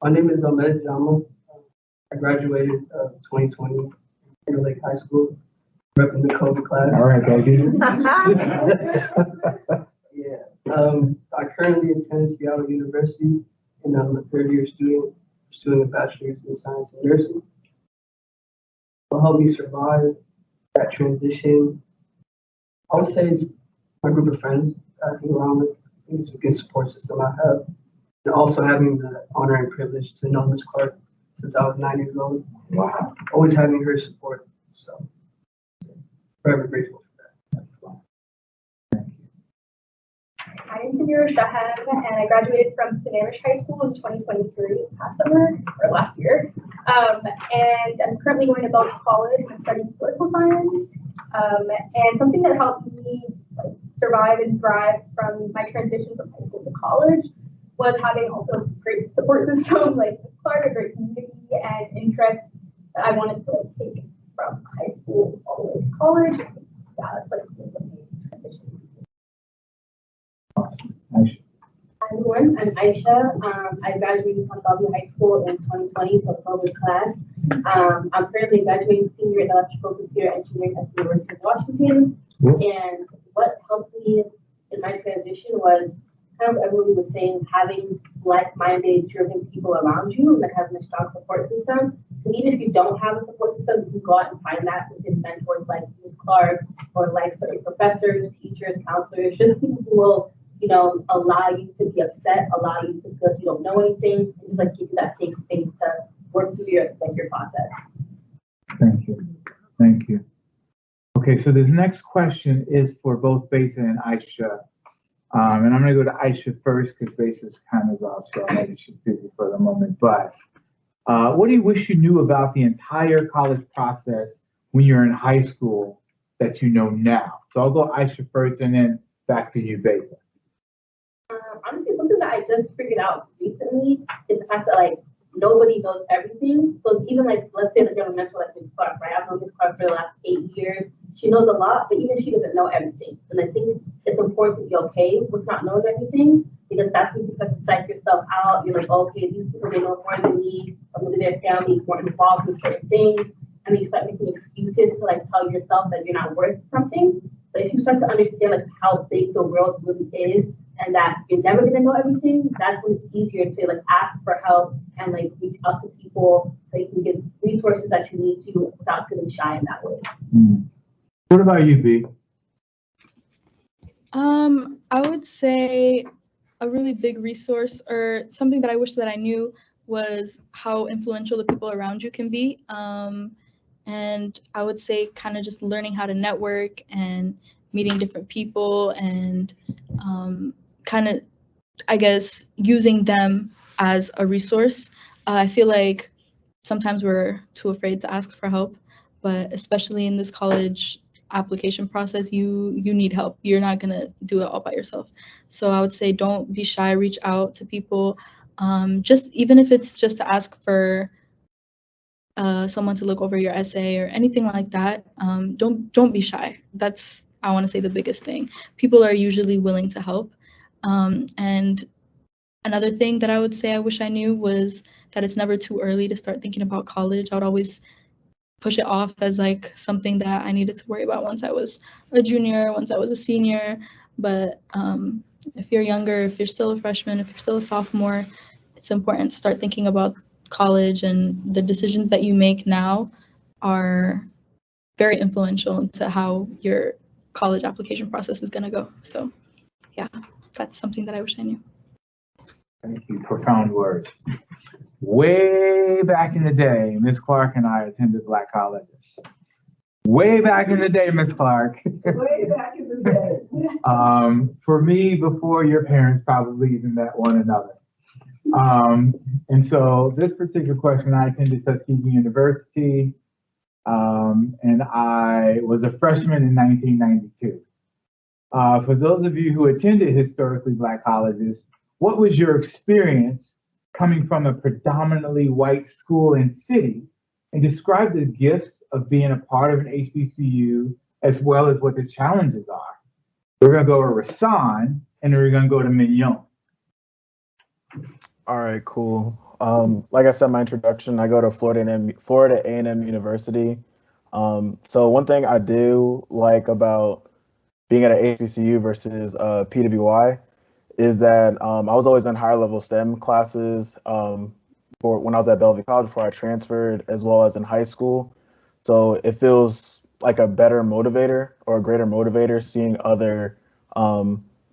My name is Ahmed Jama. I graduated 2020 Interlake High School, repping the COVID class. All right, baby. Yeah. I currently attend Seattle University, and I'm a third-year student pursuing a bachelor's in science and nursing. What helped me survive that transition, I would say it's my group of friends that I hang around with. I think it's a good support system I have. And also having the honor and privilege to know Ms. Clark since I was 9 years old. Wow. Always having her support. So forever grateful for that. Hi, I'm Samira Shahan, and I graduated from Sammamish High School in 2023, this past summer, or last year. And I'm currently going to Bellevue College. I'm studying political science. And something that helped me survive and thrive from my transition from high school to college was having also a great support system, like Clark, a great community and interests that I wanted to take from high school all the way to college. Yeah, that's like the main transition. Hi everyone, I'm Aisha. I graduated from Bellevue High School in 2020, so COVID class. I'm currently graduating senior in electrical computer engineering at the University of Washington. And what helped me in my transition was kind of everyone was saying, having like-minded, driven people around you and then having a strong support system. And even if you don't have a support system, you can go out and find that within mentors like Ms. Clark or like certain professors, teachers, counselors, just people who will, you know, allow you to be upset, allow you to feel like you don't know anything, and just like give you that safe space to work through your process. Thank you. Thank you. Okay, so this next question is for both Besa and Aisha. And I'm going to go to Aisha first because Besa's kind of off, so maybe she's busy for the moment. But what do you wish you knew about the entire college process when you're in high school that you know now? So I'll go Aisha first and then back to you, Besa. Honestly, something that I just figured out recently is the fact that like nobody knows everything. So even like, let's say that you have a mentor like Ms. Clark, right? I've known Ms. Clark for the last 8 years. she knows a lot, but even she doesn't know everything. And I think it's important to be okay with not knowing everything, because that's when you start to psych yourself out. You're like, okay, these people, they know more than me, or maybe their family is more involved in certain things. And then you start making excuses to like tell yourself that you're not worth something. But if you start to understand like how big the world really is, and that you're never gonna know everything, that's when it's easier to like ask for help and like reach out to people so you can get resources that you need to without feeling shy in that way. What about you, B? I would say a really big resource or something that I wish that I knew was how influential the people around you can be. And I would say kind of just learning how to network and meeting different people and kind of, I guess, using them as a resource. I feel like sometimes we're too afraid to ask for help, but especially in this college application process, you need help. You're not gonna do it all by yourself. So I would say don't be shy, reach out to people. Just even if it's just to ask for someone to look over your essay or anything like that. Don't be shy. That's, I want to say, the biggest thing. People are usually willing to help. And another thing that I would say I wish I knew was that it's never too early to start thinking about college. I would always push it off as like something that I needed to worry about once I was a junior, once I was a senior. But if you're younger, if you're still a freshman, if you're still a sophomore, it's important to start thinking about college, and the decisions that you make now are very influential into how your college application process is going to go. So yeah, that's something that I wish I knew. Thank you. Profound words. Way back in the day, Miss Clark and I attended Black colleges. Way back in the day, Miss Clark. Way back in the day. For me, before your parents probably even met one another. And so this particular question, I attended Tuskegee University, and I was a freshman in 1992. For those of you who attended historically Black colleges, what was your experience coming from a predominantly white school and city, and describe the gifts of being a part of an HBCU as well as what the challenges are? We're gonna go to Rasan, and then we're gonna go to Mignon. All right, cool. Like I said, my introduction, I go to Florida A&M University. So one thing I do like about being at an HBCU versus PWI is that I was always in higher level STEM classes for when I was at Bellevue College before I transferred, as well as in high school. So it feels like a better motivator or a greater motivator seeing other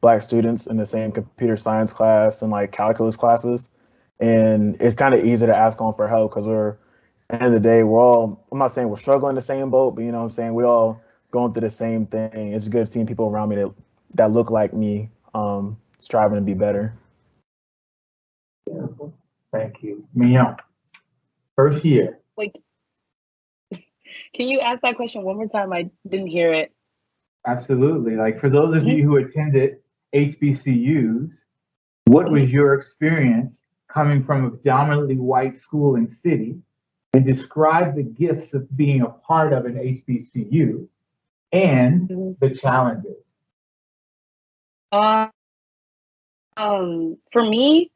Black students in the same computer science class and like calculus classes. And it's kind of easy to ask on for help because we're, at the end of the day, we're all, I'm not saying we're struggling in the same boat, but you know what I'm saying? We all going through the same thing. It's good seeing people around me that look like me, striving to be better. Thank you. Mignon, first year. Wait, can you ask that question one more time? I didn't hear it. Absolutely. Like for those of you who attended HBCUs, what was your experience coming from a predominantly white school and city, and describe the gifts of being a part of an HBCU and the challenges? For me,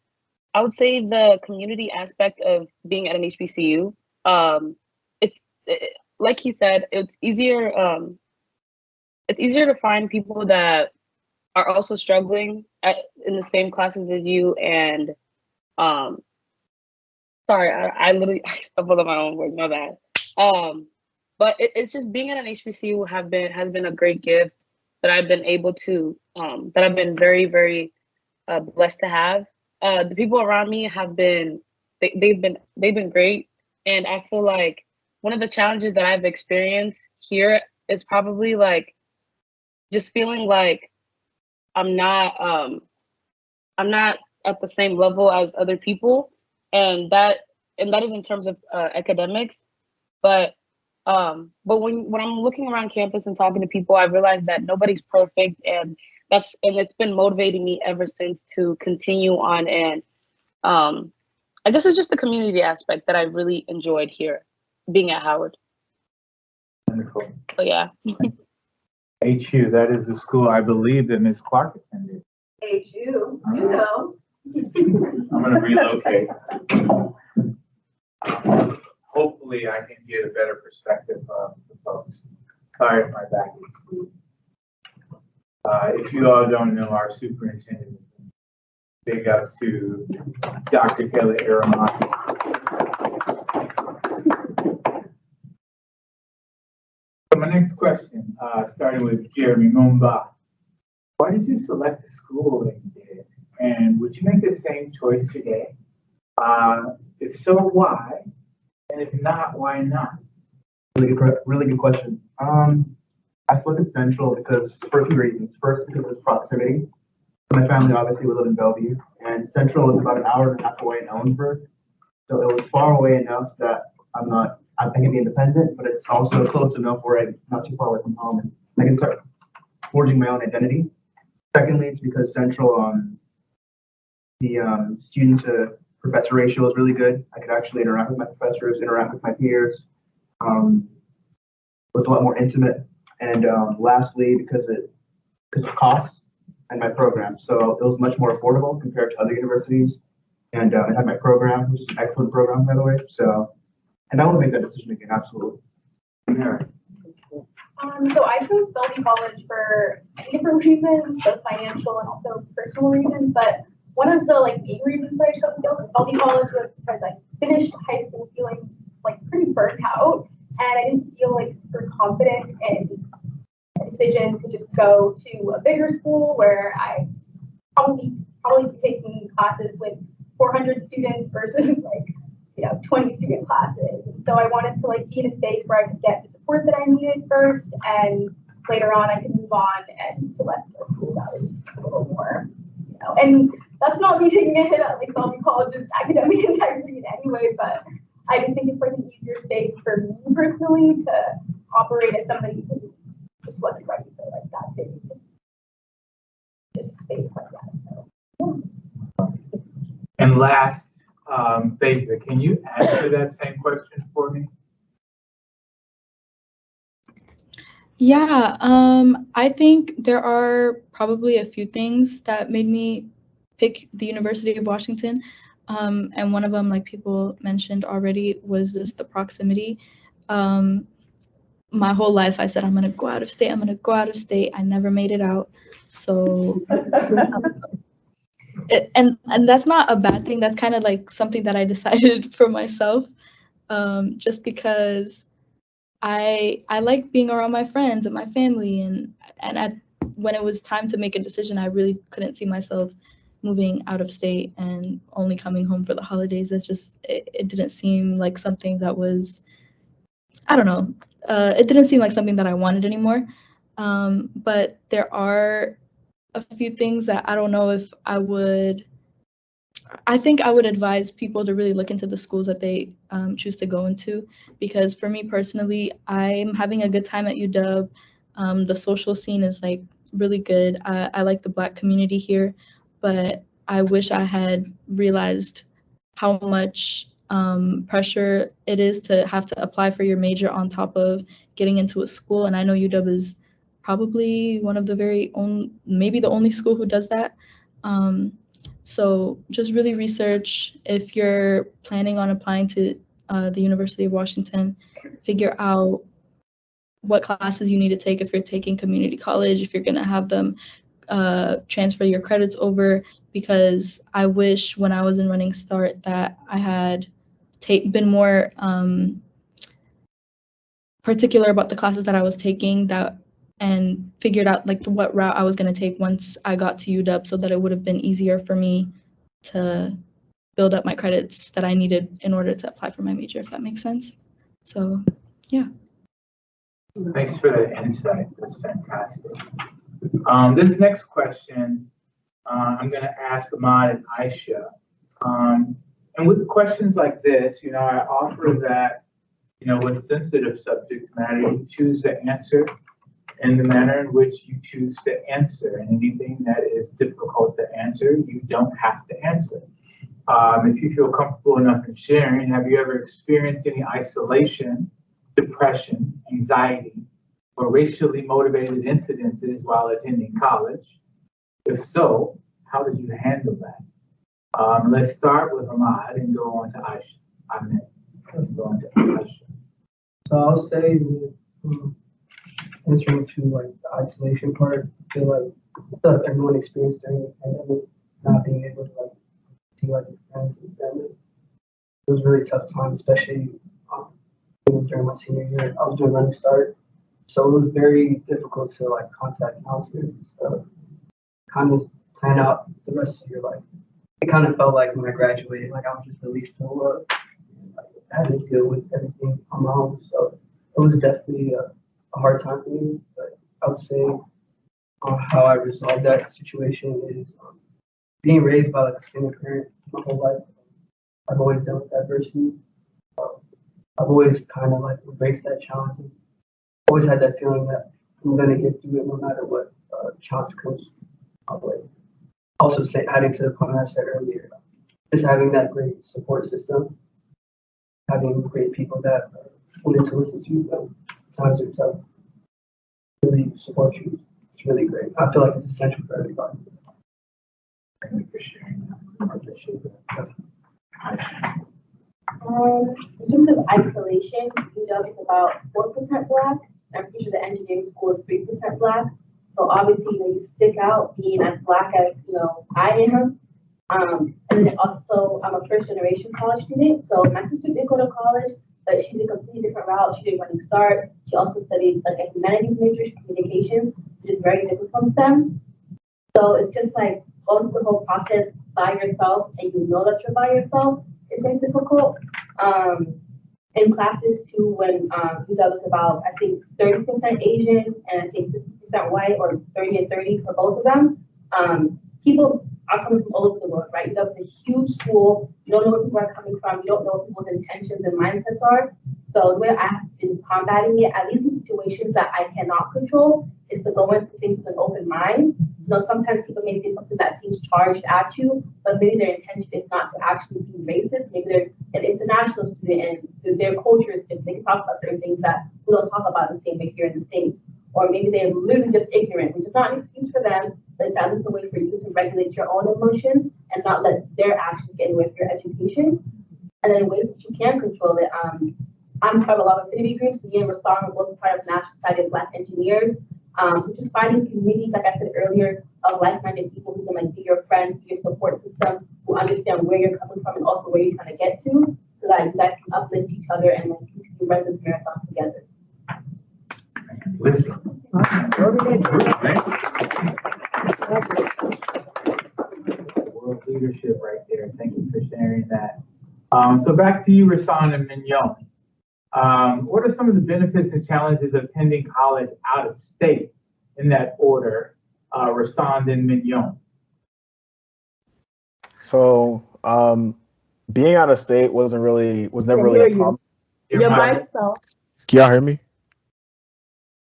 I would say the community aspect of being at an HBCU. Like he said, it's easier. It's easier to find people that are also struggling in the same classes as you. And sorry, I literally stumbled on my own words. My bad. But it's just being at an HBCU has been a great gift that I've been able to that I've been very, very blessed to have. The people around me have been they've been great, and I feel like one of the challenges that I've experienced here is probably like just feeling like I'm not at the same level as other people, and that is in terms of academics. But when I'm looking around campus and talking to people, I realize that nobody's perfect, and it's been motivating me ever since to continue on. And I guess it's just the community aspect that I really enjoyed here, being at Howard. Wonderful. So yeah. HU, that is the school I believe that Ms. Clark attended. HU, you know. I'm gonna relocate. Hopefully I can get a better perspective of the folks. Sorry if my back is. If you all don't know, our superintendent, big ups to Dr. Kelly Aramaki. So my next question, starting with Jeremy Mumba. Why did you select the school that you did? And would you make the same choice today? If so, why? And if not, why not? Really good question. I selected Central because for a few reasons. First, because of its proximity. My family obviously would live in Bellevue, and Central is about an hour and a half away in Ellensburg. So it was far away enough that I can be independent, but it's also close enough where I'm not too far away from home and I can start forging my own identity. Secondly, it's because Central, the student to professor ratio is really good. I could actually interact with my professors, interact with my peers. It was a lot more intimate. And lastly, because of cost and my program. So it was much more affordable compared to other universities. And I had my program, which is an excellent program, by the way. So, and I would make that decision again, absolutely. So I chose Bellevue College for many different reasons, both financial and also personal reasons. But one of the main reasons that I chose Bellevue College was because I finished high school feeling pretty burnt out, and I didn't feel super confident in a decision to just go to a bigger school where I probably be taking classes with 400 students versus 20 student classes. And so I wanted to be in a space where I could get the support that I needed first, and later on I could move on and select a school that was a little more, and that's not me taking a hit at Bellevue College's academic integrity in any way, but I just think it's an easier space for me personally to operate as somebody who just wasn't ready for that big just space like that. So yeah. And last, Beza, can you answer that same question for me? Yeah, I think there are probably a few things that made me pick the University of Washington. And one of them, like people mentioned already, was just the proximity. My whole life I said, I'm gonna go out of state, I'm gonna go out of state. I never made it out. So, and that's not a bad thing. That's kind of something that I decided for myself, just because I like being around my friends and my family, and when it was time to make a decision, I really couldn't see myself moving out of state and only coming home for the holidays. It's just it didn't seem like something that was, I don't know, it didn't seem like something that I wanted anymore. But there are a few things that I don't know if I think I would advise people to really look into the schools that they choose to go into, because for me personally, I'm having a good time at UW. The social scene is really good. I like the Black community here, but I wish I had realized how much pressure it is to have to apply for your major on top of getting into a school. And I know UW is probably one of the maybe the only school who does that. So just really research. If you're planning on applying to the University of Washington, figure out what classes you need to take if you're taking community college, if you're going to have them transfer your credits over, because I wish when I was in Running Start that I had been more particular about the classes that I was taking, and figured out what route I was going to take once I got to UW, so that it would have been easier for me to build up my credits that I needed in order to apply for my major, if that makes sense. So, yeah. Thanks for that insight. That's fantastic. This next question, I'm going to ask Ahmad and Aisha. And with questions like this, I offer that, with sensitive subject matter, you choose to answer in the manner in which you choose to answer. And anything that is difficult to answer, you don't have to answer. If you feel comfortable enough in sharing, have you ever experienced any isolation, depression, anxiety, or racially motivated incidences while attending college? If so, how did you handle that? Let's start with Ahmad and go on to Aisha. Go on to Aisha. So I'll say with answering to like the isolation part, I feel like everyone experienced during the pandemic, not being able to like see like your friends and family. It was a really tough time, especially it was during my senior year. I was doing Running Start, so it was very difficult to like contact counselors and stuff. Kind of plan out the rest of your life. It kind of felt like when I graduated, like I was just released to work. Like, I had to deal with everything on my own, so it was definitely a hard time for me. But I would say how I resolved that situation is being raised by like a single parent my whole life. I've always dealt with adversity. I've always kind of like embraced that challenge. Always had that feeling that I'm gonna get through it no matter what challenge comes my way. Also, adding to the point I said earlier, just having that great support system, having great people that are willing to listen to you when times are tough, really support you. It's really great. I feel like it's essential for everybody. Thank you for sharing that. I appreciate that. In terms of isolation, UW is about 4% Black. I'm pretty sure the engineering school is 3% Black. So obviously, you stick out being as Black as, I am. And then also, I'm a first generation college student. So my sister did go to college, but she did a completely different route. She did Running Start. She also studied like a humanities major, communications, which is very different from STEM. So it's just like going through the whole process by yourself, and you know that you're by yourself. It's very difficult. In classes too, when UW is about, I think, 30% Asian and I think 50% white, or 30 and 30 for both of them. People are coming from all over the world, right? UW is a huge school. You don't know where people are coming from. You don't know what people's intentions and mindsets are. So the way I've been combating it, at least in situations that I cannot control, is to go into things with an open mind. Sometimes people may say something that seems charged at you, but maybe their intention is not to actually be racist. Maybe they're an international student and their culture is different. They can talk about certain things that we don't talk about the same way here in the States. Or maybe they're literally just ignorant, which is not an excuse for them, but it's at least a way for you to regulate your own emotions and not let their actions get in the way of your education. And then ways that you can control it. I'm part of a lot of affinity groups. Me and Rasam are both part of National Society of Black Engineers. So just finding communities, like I said earlier, of like-minded people who can be your friends, be your support system, who understand where you're coming from and also where you're trying to get to, so that you guys can uplift each other and continue to run this marathon together. Listen. World leadership right there. Thank you for sharing that. So back to you, Rasan and Mignon. What are some of the benefits and challenges of attending college out of state? In that order, Rasan and Mignon. So being out of state was never really a problem. Your mic's off. Can y'all hear me?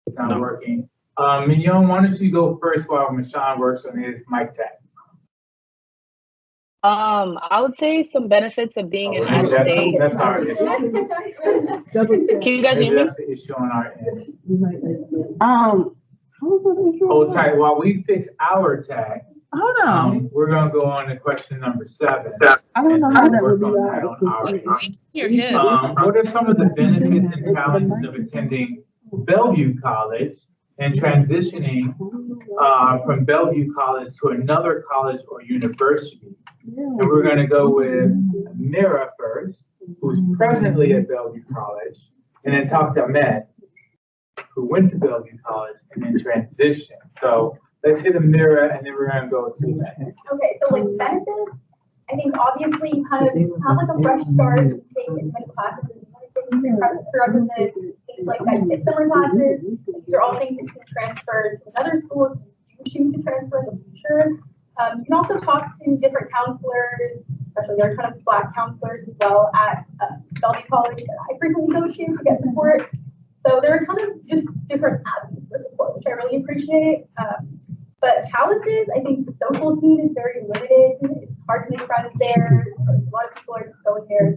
It's not working. Mignon, why don't you go first while Mashawn works on his mic tag? I would say some benefits of being in out of state. That's hard. Can you guys hear me? That's the issue on our end. Hold tight while we fix our tag. Hold on. We're gonna go on to question number 7. I don't know how that would be What are some of the benefits and challenges of attending Bellevue College and transitioning from Bellevue College to another college or university? And we're going to go with Mira first, who's presently at Bellevue College, and then talk to Ahmed, who went to Bellevue College and then transitioned. So let's hit Mira, and then we're going to go to Ahmed. Okay, so like benefits, I think obviously you kind of have like a fresh start, you take as many classes as you want, prerequisites, things like that. You take summer classes. These are all things that you can transfer to another school if you choose to transfer in the future. You can also talk to different counselors, especially there are kind of Black counselors as well at Bellevue College that I frequently go to get support. So there are kind of just different avenues for support, which I really appreciate. But challenges, I think the social scene is very limited. It's hard to make friends there. A lot of people are just going there to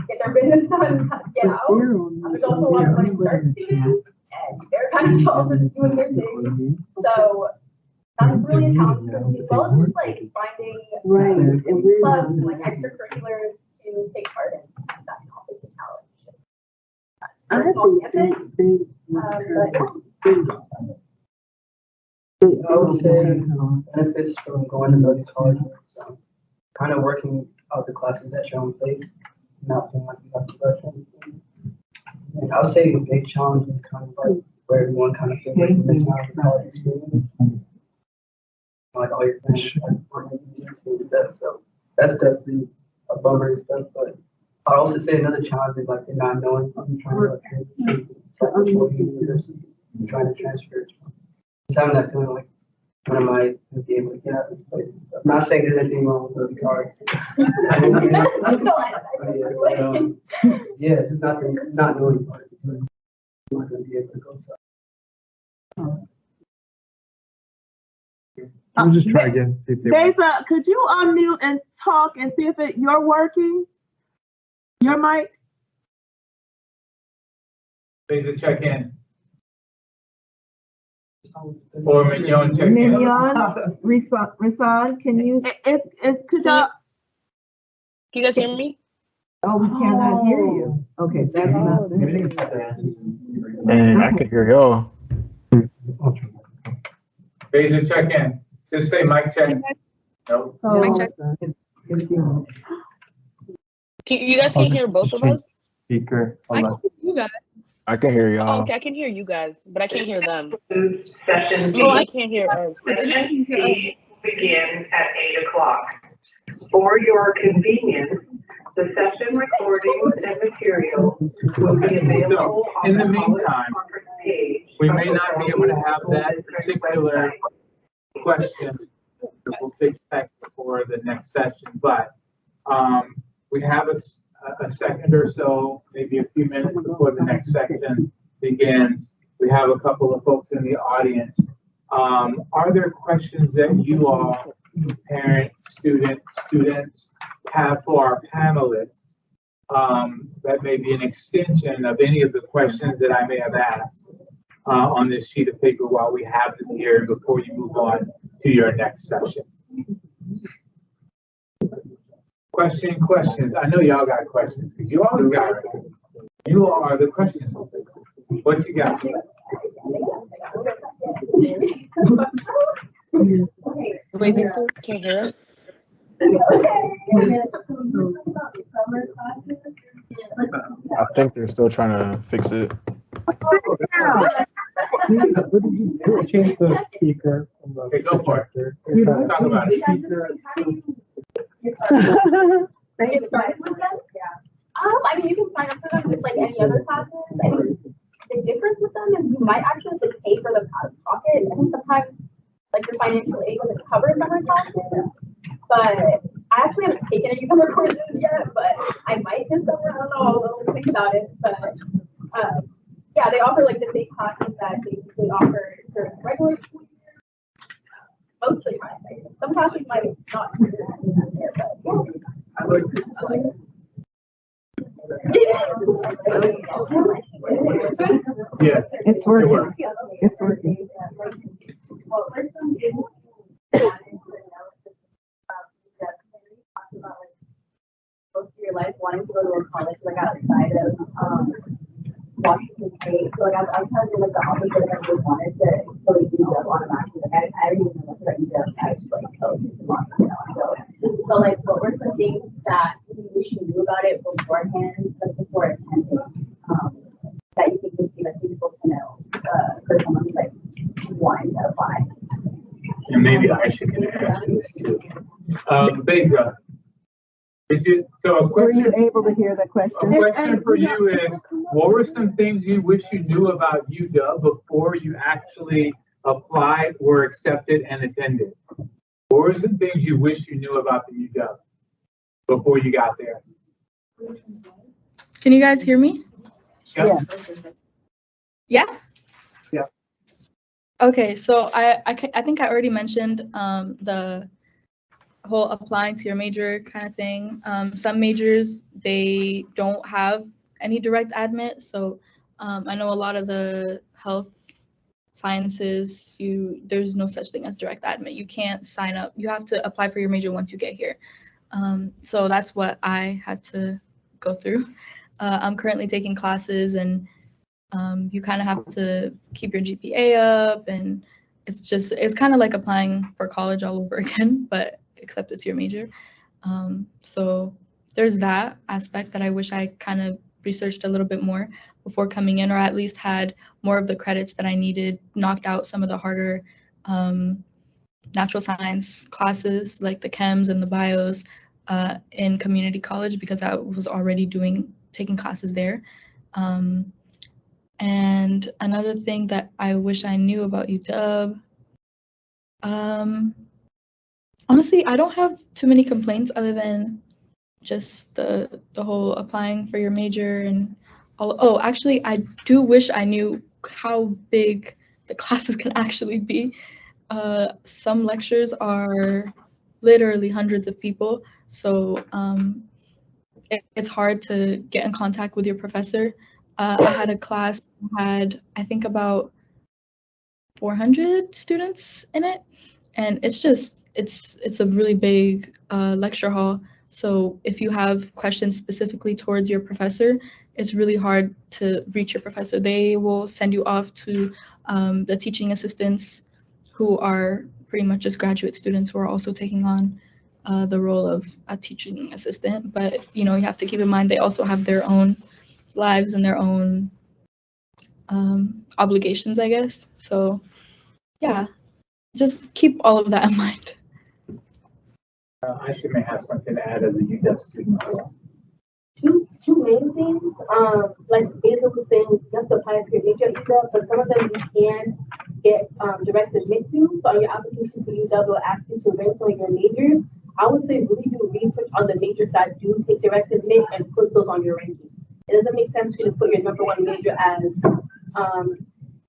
get their business done and kind of get out. There's also a lot of Running Start students, and they're kind of all just doing their thing. So that's really a challenge for me, as well as just like finding clubs and like extracurriculars to take part in. That's always a challenge. I would say benefits from going to Belgian college. So kind of working out the classes at your own pace, not feeling like you have to rush anything. And I would say the big challenge is kind of like where everyone kind of feels like you're missing out on the college experience. Like all your friends aren't making university and stuff. So that's definitely a bummer and stuff. But I'd also say another challenge is like the not knowing I'm trying to transfer to university, I'm trying to transfer. Just having that feeling like when am I going to be able to get out of this place? I'm not saying there's anything wrong with the card. Yeah, just not knowing part. I'm not going to be able to go. I'm just trying again. Beza, could you unmute and talk and see if you're working? Your mic? Beza, check in. Or Mignon, check in. Mignon, respond. Can you? Could y'all? Can you guys hear me? Oh, we cannot hear you. Okay, that's not. And I can hear y'all. Beza, check in. Just say mic check. No. Mic check. You guys can't hear both of us? Speaker. I can hear you guys. I can hear Oh, y'all. okay, I can hear you guys, but I can't hear them. Session B. I can't hear us. Session B begins at 8 o'clock. For your convenience, the session recordings and materials will be available So, in the on the college meantime, conference page. we may not be able to have that particular question that we'll fix that before the next session, but we have a second or so, maybe a few minutes before the next section begins. We have a couple of folks in the audience. Are there questions that you all, parents, students have for our panelists that may be an extension of any of the questions that I may have asked on this sheet of paper while we have them here before you move on to your next session? Questions. I know y'all got questions because you always got it. You all are the questions. What you got? Wait, they still can't hear us? I think they're still trying to fix it. Change the speaker. Okay, go for it. Talk about it. I mean, you can sign up for them just like any other classes. I think the difference with them is you might actually have to pay for them out of pocket. I think sometimes like your financial aid doesn't cover summer classes. But I actually haven't taken any summer courses yet, but I might this summer. I don't know. I'll think about it. But yeah, they offer like the same classes that they usually offer during regular school year. Mostly my favorite. Some classes might not do that here, but yeah, I like it. Yes. It's working. It's working. Well, there's some most of your life wanting to go to a college like outside of Washington State. So like I was kind of like the opposite of everyone wanted to go to UW automatically. Like I didn't even know about UW. I was like, oh, this is Washington. So like what were some things that you wish you knew about it beforehand, like before attending, that you think would be like useful to know for someone who's like wanting to apply? And maybe I should answer this too. Beza, so a Were question, you able to hear the question? a question for you is, what were some things you wish you knew about UW before you actually applied, were accepted, and attended? What were some things you wish you knew about the UW before you got there? Can you guys hear me? Yeah. Yeah? Yeah. Okay, so I think I already mentioned the whole applying to your major kind of thing. Some majors, they don't have any direct admit, so I know a lot of the health sciences, there's no such thing as direct admit. You can't sign up. You have to apply for your major once you get here. So that's what I had to go through. I'm currently taking classes, and you kind of have to keep your GPA up, and it's kind of like applying for college all over again, but except it's your major. So there's that aspect that I wish I kind of researched a little bit more before coming in, or at least had more of the credits that I needed, knocked out some of the harder natural science classes like the chems and the bios in community college, because I was already taking classes there. And another thing that I wish I knew about UW, honestly, I don't have too many complaints other than just the whole applying for your major and all. Oh, actually, I do wish I knew how big the classes can actually be. Some lectures are literally hundreds of people, so it's hard to get in contact with your professor. I had a class that had, I think, about 400 students in it, and it's a really big lecture hall. So if you have questions specifically towards your professor, it's really hard to reach your professor. They will send you off to the teaching assistants, who are pretty much just graduate students who are also taking on the role of a teaching assistant. But you have to keep in mind they also have their own lives and their own obligations, I guess. So yeah, just keep all of that in mind. I should may have something to add as a UW student as well. Two main things. Like Basil was saying, you have to apply for your major at UW, but some of them you can get direct admit to. So on your application for UW will ask you to rank some of your majors. I would say really do research on the majors that do take direct admit and put those on your ranking. It doesn't make sense for you to put your number one major as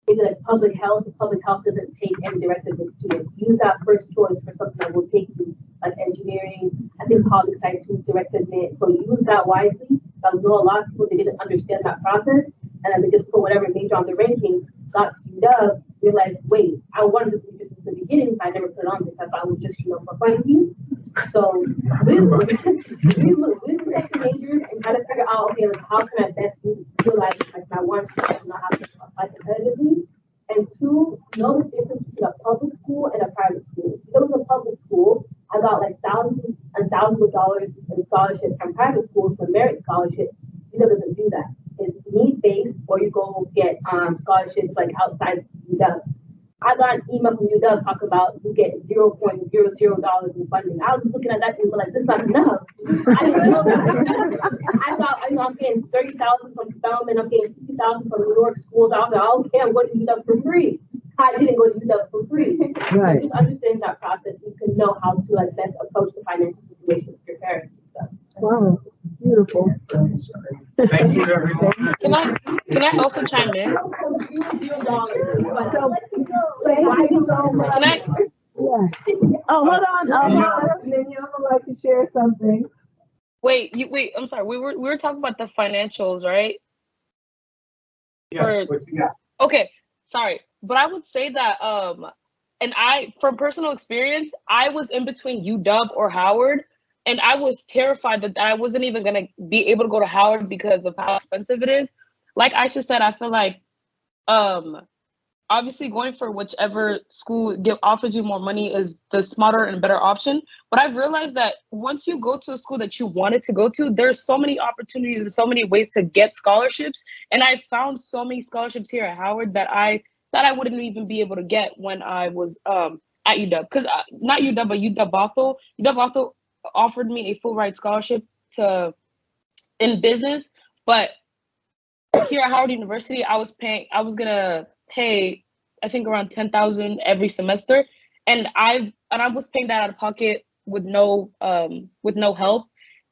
maybe like public health. Public health doesn't take any direct admit students. Use that first choice for something that will take you, like engineering. I think college side too is direct admit. So use that wisely. I know a lot of people, they didn't understand that process, and then they just put whatever major on the rankings, got to UW, realized, wait, I wanted to do this in the beginning, I never put it on this. I thought it was just, for funsies. So we look at the majors and try to figure out, okay, like, how can I best utilize my one shot and not have to apply competitively? And two, know the difference between a public school and a private school. If it was a public school, I got like thousands and thousands of dollars in scholarships from private schools for merit scholarships. UW doesn't do that. It's need-based, or you go get scholarships like outside UW. I got an email from UW talking about you get $0.00 in funding. I was just looking at that and like, this is not enough. I didn't know that. I thought, I'm paying $30,000 from Spelman, I'm paying $50,000 from New York schools. I was like, okay, I'm going to UW for free. I didn't go to UW for free. Right. Just understand that process. You can know how to like best approach the financial situation with your parents and stuff. Wow, beautiful. Thank you, everyone. Can I also chime in? Can I? Yeah. Oh, hold on. Danielle would like to share something. Wait, I'm sorry. We were talking about the financials, right? Yeah, what you got? Okay, sorry. But I would say that and from personal experience, I was in between UW or Howard, and I was terrified that I wasn't even gonna be able to go to Howard because of how expensive it is. Like Aisha said, I feel like obviously going for whichever school offers you more money is the smarter and better option. But I've realized that once you go to a school that you wanted to go to, there's so many opportunities and so many ways to get scholarships. And I found so many scholarships here at Howard that I wouldn't even be able to get when I was at UW. Because not UW, but UW Bothell. UW Bothell offered me a full ride scholarship in business. But here at Howard University, I was gonna pay, I think, around $10,000 every semester, and I was paying that out of pocket with no help.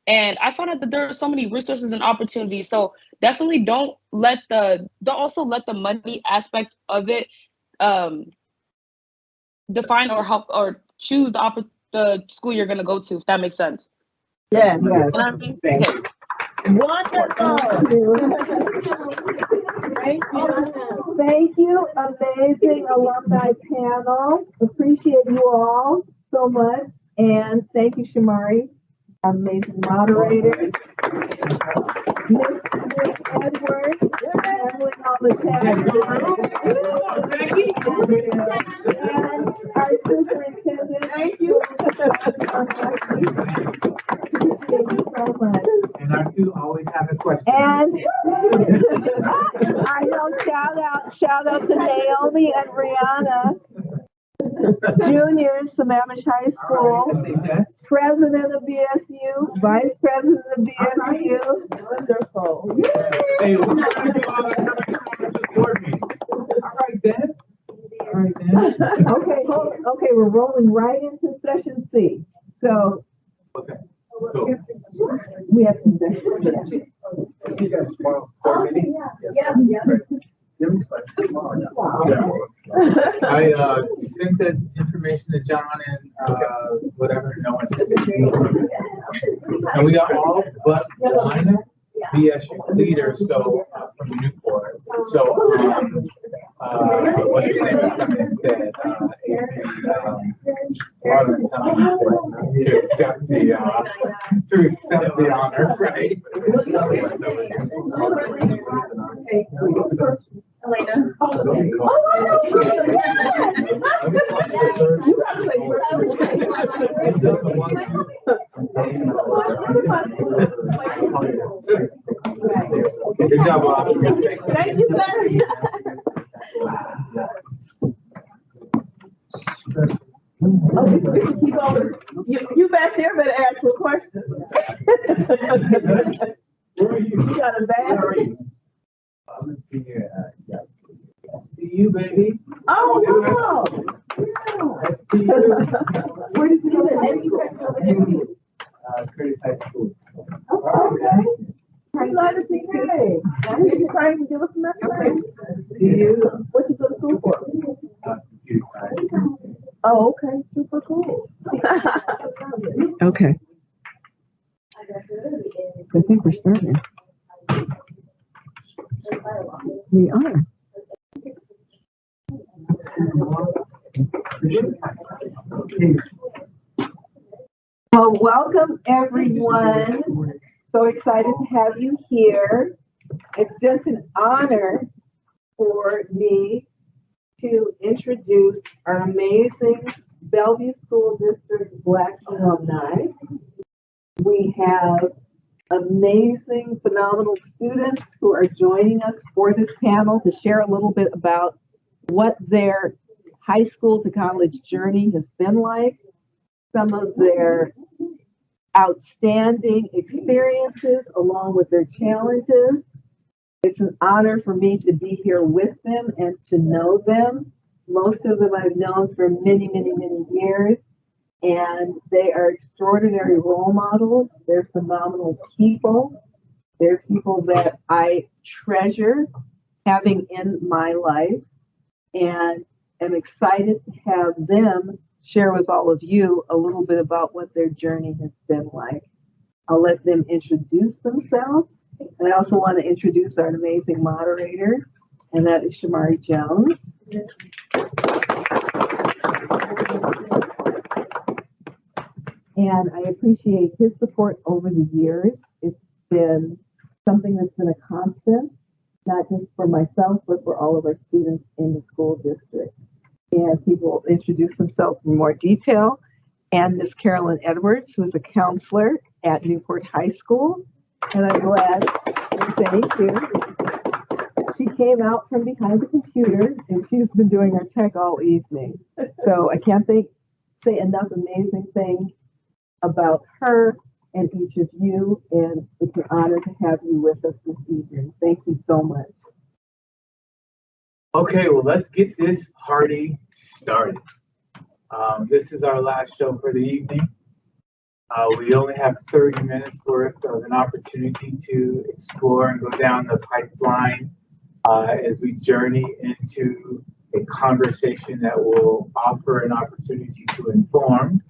And I found out that there are so many resources and opportunities. So definitely don't also let the money aspect of it define or help or choose the school you're gonna go to, if that makes sense. Yeah, yeah. You know what I mean? Okay. Wonderful. Thank you. Thank you, amazing alumni panel. Appreciate you all so much. And thank you, Shamari, amazing moderator. Miss Edwards, handling all the tasks. And our superintendent. Thank you. Thank you so much. And I do always have a question. And I know, shout out to Naomi and Brianna, juniors, Sammamish High School, president of BSU, vice president of BSU. Wonderful. Hey, we're gonna do all that board meeting. All right then. Okay, okay, we're rolling right into session C. So. Okay. Cool. We have some. See you guys tomorrow. Yeah. I sent the information to John and whatever, no one said it. And we got all but one BSU leader, so from Newport. So what's his name is coming and said, Marlon coming to accept the honor, right? Elena. Good job, Bob. Thank you, sir. Okay, we can keep on. You back there better ask your questions. You got a bag? See you, baby. Oh, wow. Where did you go? Curtis High School. Okay. I'm glad to see you. Are you trying to give us some information? See you. What you go to school for? Oh, okay. Super cool. Okay. I think we're starting. We are. Well, welcome everyone. So excited to have you here. It's just an honor for me to introduce our amazing Bellevue School District Black alumni. We have amazing, phenomenal students who are joining us for this panel to share a little bit about what their high school to college journey has been like, some of their outstanding experiences along with their challenges. It's an honor for me to be here with them and to know them. Most of them I've known for many, many, many years, and they are extraordinary role models. They're phenomenal people. They're people that I treasure having in my life, and am excited to have them share with all of you a little bit about what their journey has been like. I'll let them introduce themselves. And I also want to introduce our amazing moderator, and that is Shamari Jones. And I appreciate his support over the years. It's been something that's been a constant, not just for myself, but for all of our students in the school district. And people will introduce themselves in more detail. And Miss Carolyn Edwards, who is a counselor at Newport High School. And I'm glad, thank you. She came out from behind the computer, and she's been doing our tech all evening. So I can't say enough amazing things about her and each of you, and it's an honor to have you with us this evening. Thank you so much. Okay, well, let's get this party started. This is our last show for the evening. We only have 30 minutes worth of an opportunity to explore and go down the pipeline as we journey into a conversation that will offer an opportunity to inform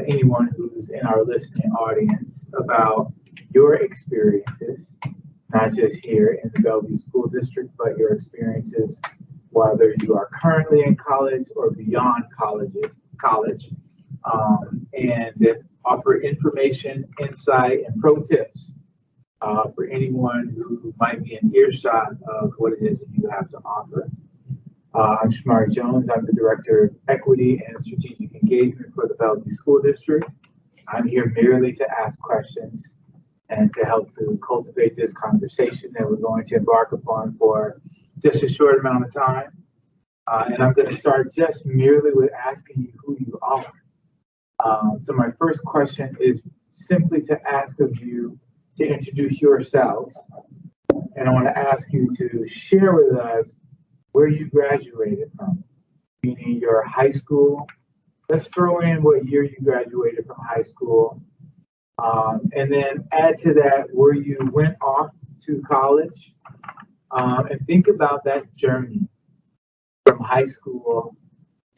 anyone who's in our listening audience about your experiences not just here in the Bellevue School District, but your experiences, whether you are currently in college or beyond college, and that offer information, insight, and pro tips for anyone who might be in earshot of what it is that you have to offer. I'm Shamari Jones. I'm the Director of Equity and Strategic Engagement for the Bellevue School District. I'm here merely to ask questions and to help to cultivate this conversation that we're going to embark upon for just a short amount of time. And I'm going to start just merely with asking you who you are. So my first question is simply to ask of you to introduce yourselves. And I want to ask you to share with us where you graduated from, meaning your high school. Let's throw in what year you graduated from high school. And then add to that where you went off to college. And think about that journey from high school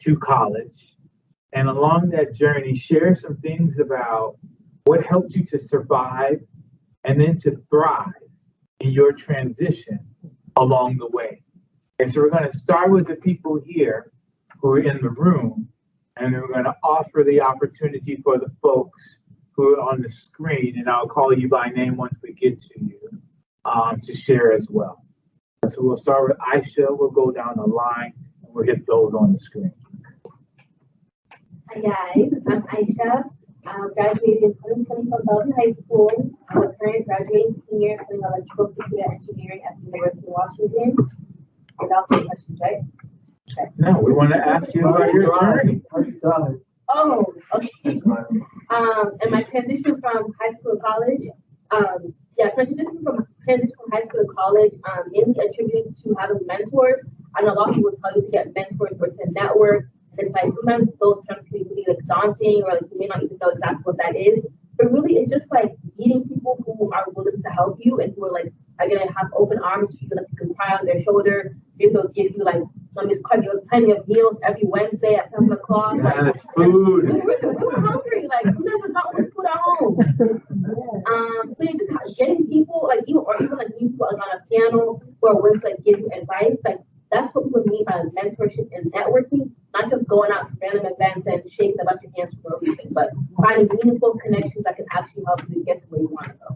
to college. And along that journey, share some things about what helped you to survive and then to thrive in your transition along the way. And so we're going to start with the people here who are in the room, and then we're going to offer the opportunity for the folks who are on the screen, and I'll call you by name once we get to you, to share as well. So we'll start with Aisha, we'll go down the line, and we'll hit those on the screen. Hi guys, I'm Aisha. I graduated in 2020 from Bellevue High School. I'm a current graduating senior studying electrical computer engineering at the University of Washington. Without any questions, right? Okay. No, we want to ask you about your journey. Oh, okay. And my transition from high school to college, transition from high school to college, mainly attributed to having mentors. I know a lot of people tell you to get mentors or to network. It's like sometimes those terms can be like daunting, or like you may not even know exactly what that is. But really, it's just like meeting people who are willing to help you and who are like are gonna have open arms for you, like you can cry on their shoulder. Maybe they'll give you like Miss Craig, there was plenty of meals every Wednesday at 7 o'clock. Like, food. We were hungry, like sometimes there's not much food at home. So you just getting people like even like people on a piano who are willing to like give you advice, like that's what people mean by mentorship and networking, not just going out to random events and shaking a bunch of hands for a reason, but finding meaningful connections that can actually help you get to where you want to go.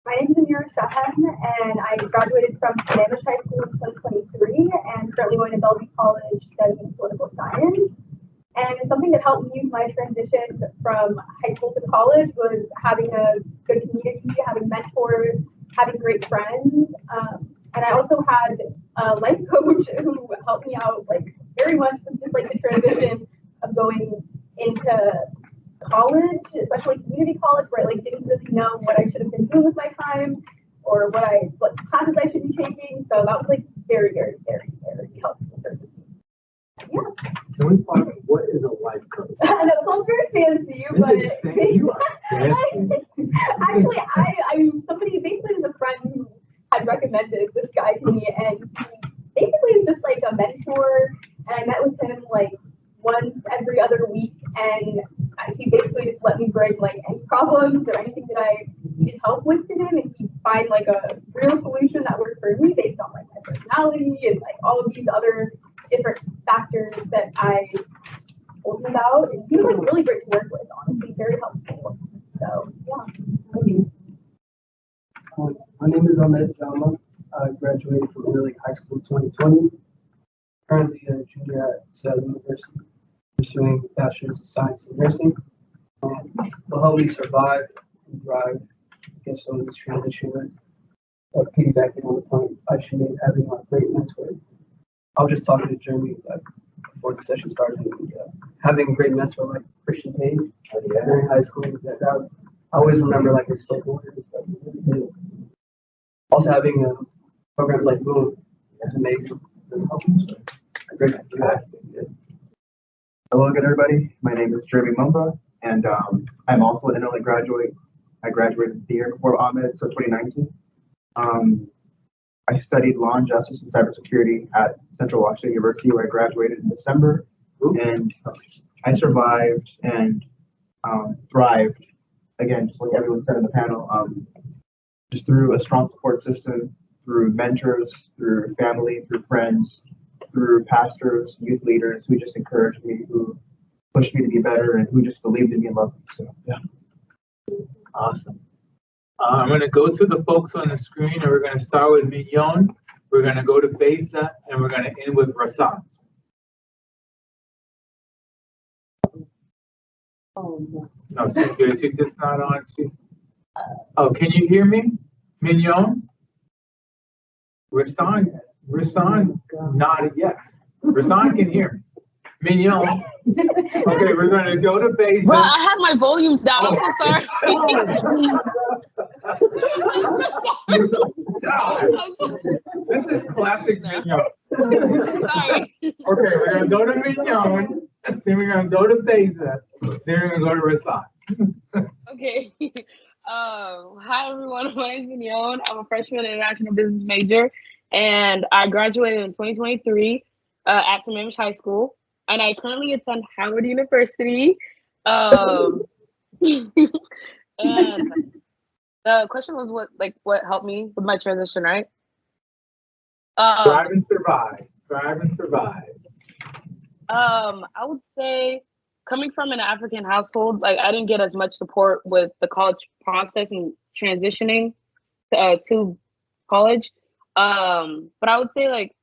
My name is Amira Shahan, and I graduated from Pane High School in 2023 and currently going to Bellevue College studying political science. And something that helped me with my transition from high school to college was having a good community, having mentors, having great friends. And I also had a life coach who helped me out like very much with just like the transition of going into college, especially community college, where I like didn't really know what I should have been doing with my time or what classes I should be taking. So that was like very, very, very, very helpful. Yeah. Can we find out what is a life coach? I know it sounds very fancy, but actually, I somebody basically is a friend who had recommended this guy to me, and he basically is just like a mentor. And I met with him like once every other week, and he basically just let me bring like any problems or anything that I needed help with to him, and he'd find like a real solution that worked for me based on like my personality and like all of these other different factors that I told him about. And he was like really great to work with, honestly, very helpful. So yeah. My name is Ahmed Jama. I graduated from Early High School 2020. Currently a junior at Seattle University, pursuing a Bachelor's of Science in Nursing. Will help me survive and thrive. I guess on this transition with piggybacking on the point Aisha made, having a great mentor. I was just talking to Jeremy before the session started. Having a great mentor like Christian Page during high school, that was, I always remember like his spoken word and stuff. Also having programs like Boom is amazing. Great. Hello again, everybody. My name is Jeremy Mumba, and I'm also an early graduate. I graduated the year before Ahmed, so 2019. I studied law and justice and cybersecurity at Central Washington University, where I graduated in December. And I survived and thrived again, just like everyone said in the panel, just through a strong support system, through mentors, through family, through friends, through pastors, youth leaders who just encouraged me, who pushed me to be better, and who just believed in me and loved me. So, yeah. Awesome. I'm going to go to the folks on the screen, and we're going to start with Mignon. We're going to go to Besa, and we're going to end with Rasan. No, she's just not on. Oh, can you hear me, Mignon? Rasan nodded yes. Rasan can hear me. Mignon. Okay, we're going to go to Besa. Bro, I have my volume down. I'm so sorry. This is classic Mignon. Sorry. Okay, we're going to go to Mignon, then we're going to go to Besa, then we're going to go to Rasan. Okay. Hi everyone. My name is Mignon. I'm a freshman international business major, and I graduated in 2023 at Sammamish High School, and I currently attend Howard University. And the question was what helped me with my transition, right? Thrive and survive. Thrive and survive. I would say coming from an African household, like I didn't get as much support with the college process and transitioning to college. But I would say like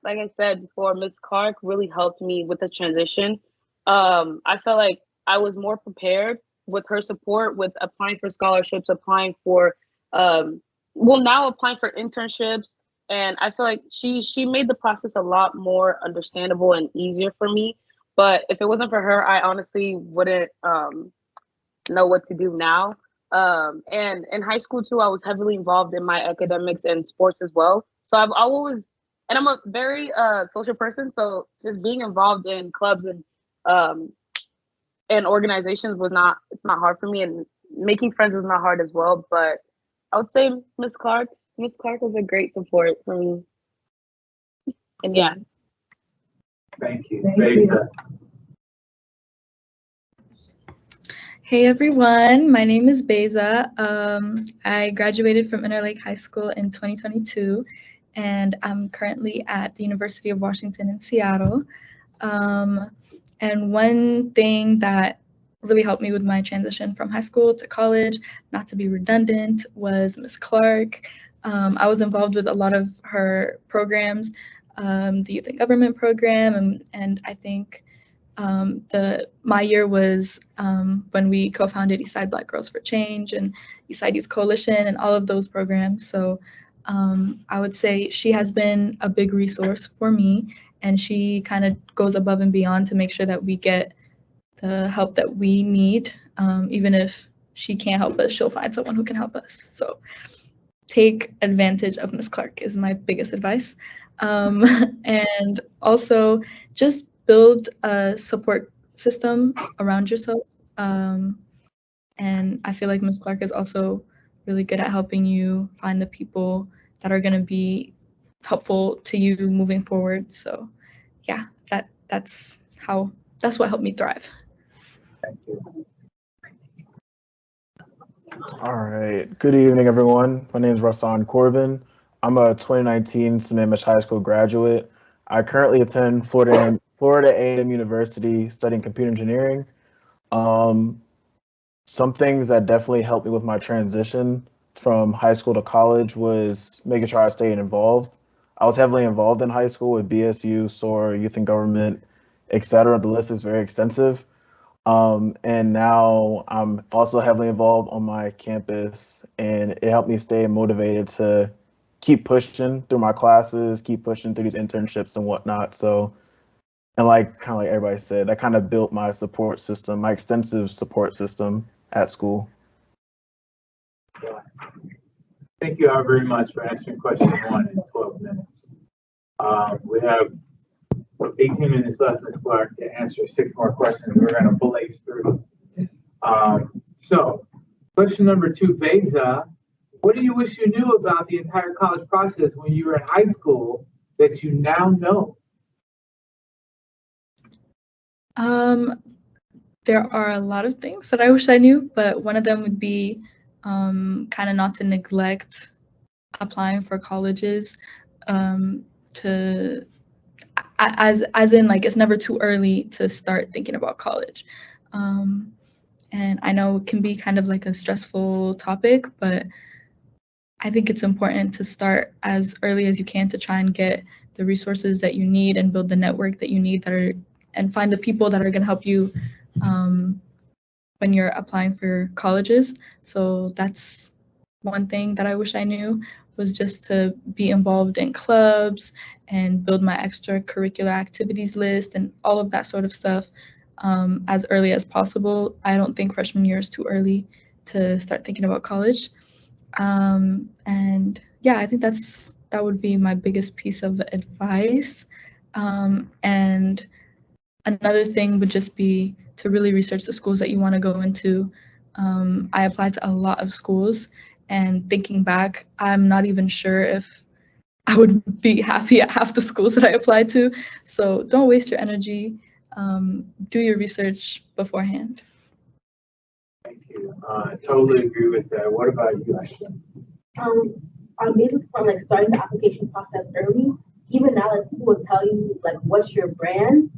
I said before, Miss Clark really helped me with the transition. I felt like I was more prepared with her support with applying for scholarships, applying for now applying for internships. And I feel like she made the process a lot more understandable and easier for me. But if it wasn't for her, I honestly wouldn't know what to do now. And in high school too, I was heavily involved in my academics and sports as well. So I've always, and I'm a very social person. So just being involved in clubs and organizations it's not hard for me, and making friends was not hard as well. But I would say Miss Clark was a great support for me. And yeah. Thank you. Besa. Hey everyone, my name is Beza. I graduated from Interlake High School in 2022, and I'm currently at the University of Washington in Seattle. And one thing that really helped me with my transition from high school to college, not to be redundant, was Miss Clark. I was involved with a lot of her programs, the Youth and Government program, and I think my year was when we co-founded Eastside Black Girls for Change and Eastside Youth Coalition and all of those programs. So I would say she has been a big resource for me, and she kind of goes above and beyond to make sure that we get the help that we need. Even if she can't help us, she'll find someone who can help us. So take advantage of Miss Clark is my biggest advice. And also just build a support system around yourself. And I feel like Ms. Clark is also really good at helping you find the people that are going to be helpful to you moving forward. So yeah, that's what helped me thrive. Thank you. All right. Good evening, everyone. My name is Rasan Corbin. I'm a 2019 Sammamish High School graduate. I currently attend Florida A&M University studying computer engineering. Some things that definitely helped me with my transition from high school to college was making sure I stayed involved. I was heavily involved in high school with BSU, SOAR, Youth and Government, etc. The list is very extensive. And now I'm also heavily involved on my campus, and it helped me stay motivated to keep pushing through my classes, keep pushing through these internships and whatnot. So, and kind of like everybody said, that kind of built my support system, my extensive support system at school. Thank you all very much for answering question 1 in 12 minutes. We have 18 minutes left, Ms. Clark, to answer 6 more questions. We're going to blaze through. So, question number 2, Beza, what do you wish you knew about the entire college process when you were in high school that you now know? There are a lot of things that I wish I knew, but one of them would be kind of not to neglect applying for colleges, to as in like it's never too early to start thinking about college. Um, and I know it can be kind of like a stressful topic, but I think it's important to start as early as you can to try and get the resources that you need and build the network that you need and find the people that are going to help you when you're applying for colleges. So that's one thing that I wish I knew, was just to be involved in clubs and build my extracurricular activities list and all of that sort of stuff as early as possible. I don't think freshman year is too early to start thinking about college. And yeah, I think that would be my biggest piece of advice. And another thing would just be to really research the schools that you want to go into. I applied to a lot of schools, and thinking back, I'm not even sure if I would be happy at half the schools that I applied to. So don't waste your energy. Do your research beforehand. Thank you. I totally agree with that. What about you, Aisha? On basis from like starting the application process early, even now like people will tell you like what's your brand.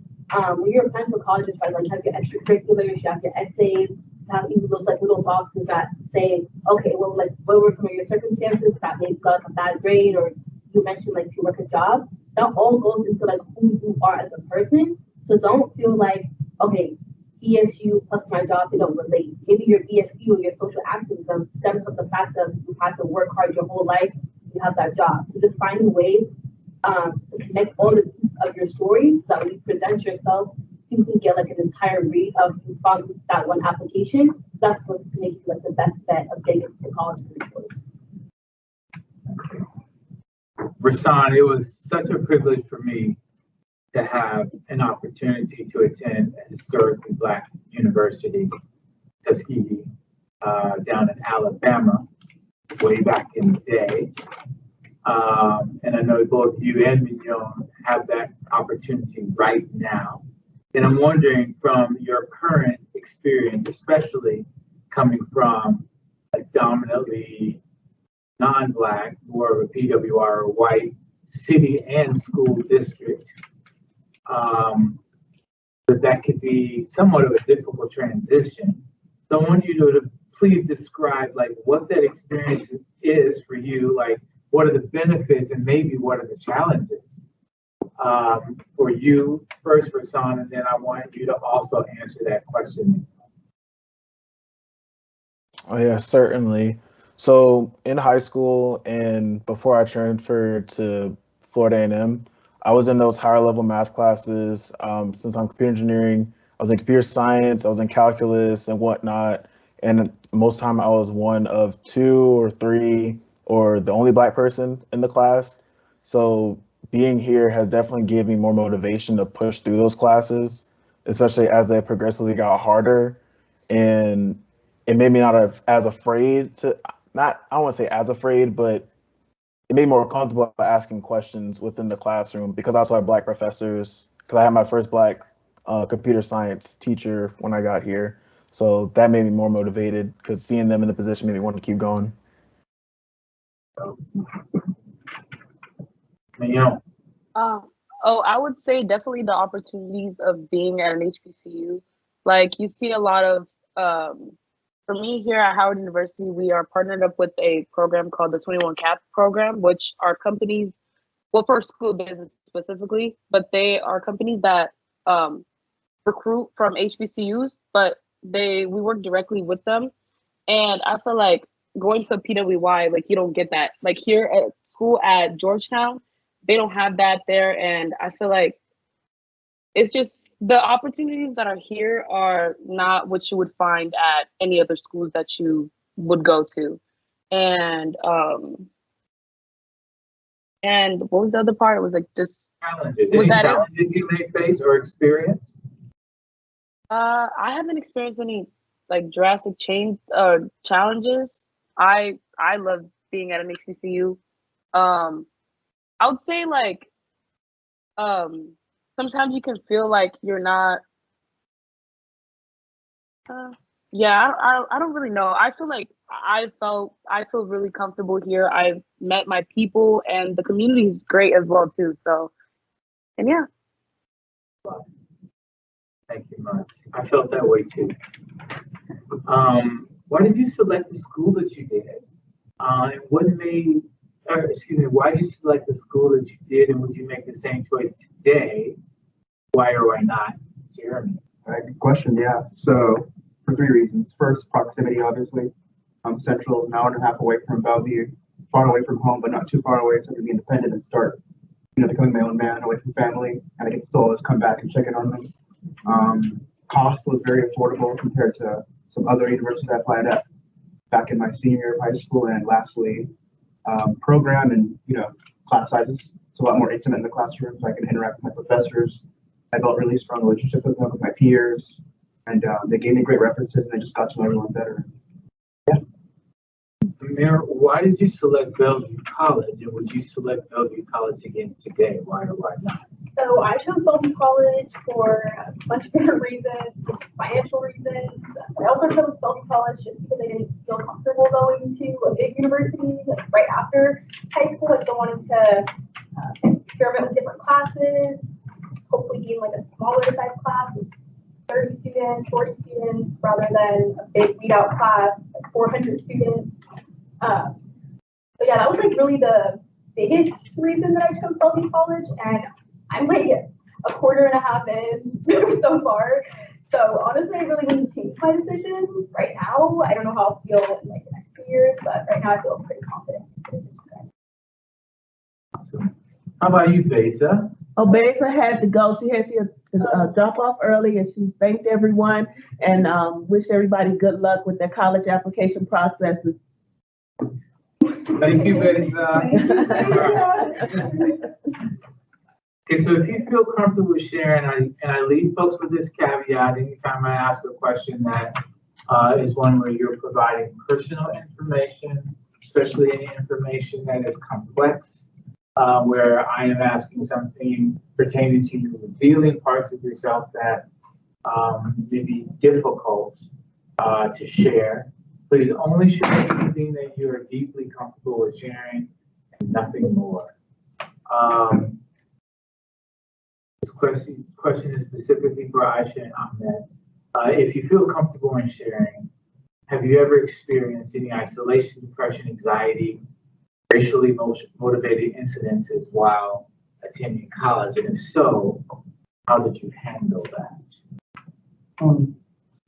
When you're applying for colleges, right, like you have your extracurriculars, you have your essays, you have even those like little boxes that say, okay, well, like what were some of your circumstances that maybe got a bad grade, or you mentioned like you work a job. That all goes into like who you are as a person. So don't feel like, okay, BSU plus my job, they don't relate. Maybe your BSU or your social activism stems from the fact that you had to work hard your whole life, you have that job. So just finding ways to connect all the pieces of your story so that when you present yourself, you can get like an entire read of you from that one application. That's what's going to make you like the best bet of getting into college of your choice. Rasan, it was such a privilege for me to have an opportunity to attend a historically Black university, Tuskegee, down in Alabama, way back in the day. And I know both you and Mignon have that opportunity right now. And I'm wondering, from your current experience, especially coming from a dominantly non-Black, more of a PWR or white city and school district, that could be somewhat of a difficult transition. So I want you to please describe like what that experience is for you, like what are the benefits and maybe what are the challenges for you first, Rasan, and then I want you to also answer that question. Oh yeah, certainly. So in high school and before I transferred to Florida A&M, I was in those higher level math classes. Since I'm computer engineering, I was in computer science, I was in calculus and whatnot. And most time I was one of two or three or the only Black person in the class. So being here has definitely given me more motivation to push through those classes, especially as they progressively got harder. And it made me not as afraid to, not, I don't want to say as afraid, but it made me more comfortable asking questions within the classroom because I also had Black professors, because I had my first Black computer science teacher when I got here. So that made me more motivated because seeing them in the position made me want to keep going. Mignon. I would say definitely the opportunities of being at an HBCU. Like you see a lot of, for me here at Howard University, we are partnered up with a program called the 21 Cap program, which are companies, well, for school business specifically, but they are companies that recruit from HBCUs, but we work directly with them. And I feel like going to a PWI, like you don't get that. Like here at school at Georgetown, they don't have that there. And I feel like it's just the opportunities that are here are not what you would find at any other schools that you would go to. And what was the other part? It was like just Challenges. Any challenges you may face or experience? I haven't experienced any like drastic change challenges. I love being at an HBCU. I would say like sometimes you can feel like you're not Yeah, I don't really know. I feel like I feel really comfortable here. I've met my people and the community is great as well too. So, and yeah. Thank you much. I felt that way too. Why did you select the school that you did? And what made, why did you select the school that you did, and would you make the same choice today? Why or why not, Jeremy? All right, good question. Yeah. So for 3 reasons. First, proximity, obviously. Central, an hour and a half away from Bellevue, far away from home, but not too far away, so I can be independent and start, becoming my own man, away from family, and I can still always come back and check in on them. Cost was very affordable compared to some other universities I applied at back in my senior year of high school. And lastly, program and class sizes. It's a lot more intimate in the classroom, so I can interact with my professors. I built really strong relationship with them, with my peers, and they gave me great references, and I just got to know everyone better. Yeah. Mayor, why did you select Bellevue College, and would you select Bellevue College again today? Why or why not? So I chose Bellevue College for a bunch of different reasons, financial reasons. I also chose Bellevue College just because I didn't feel comfortable going to a big university right after high school. I still wanted to experiment with different classes, hopefully be in like a smaller size class with 30 students, 40 students, rather than a big weed-out class, like 400 students. So yeah, that was like really the biggest reason that I chose Bellevue College, and I'm like a quarter and a half in so far. So honestly, I really wouldn't change my decision right now. I don't know how I'll feel in like the next 2 years, but right now I feel pretty confident. Awesome. How about you, Besa? Oh, Besa had to go. She had to drop off early, and she thanked everyone and wished everybody good luck with their college application processes. Thank you, Besa. Okay, so if you feel comfortable sharing, and I leave folks with this caveat anytime I ask a question that is one where you're providing personal information, especially any information that is complex, where I am asking something pertaining to you, revealing parts of yourself that may be difficult to share. Please only share anything that you are deeply comfortable with sharing and nothing more. This question is specifically for Aisha and Ahmed. If you feel comfortable in sharing, have you ever experienced any isolation, depression, anxiety, racially motivated incidences while attending college? And if so, how did you handle that?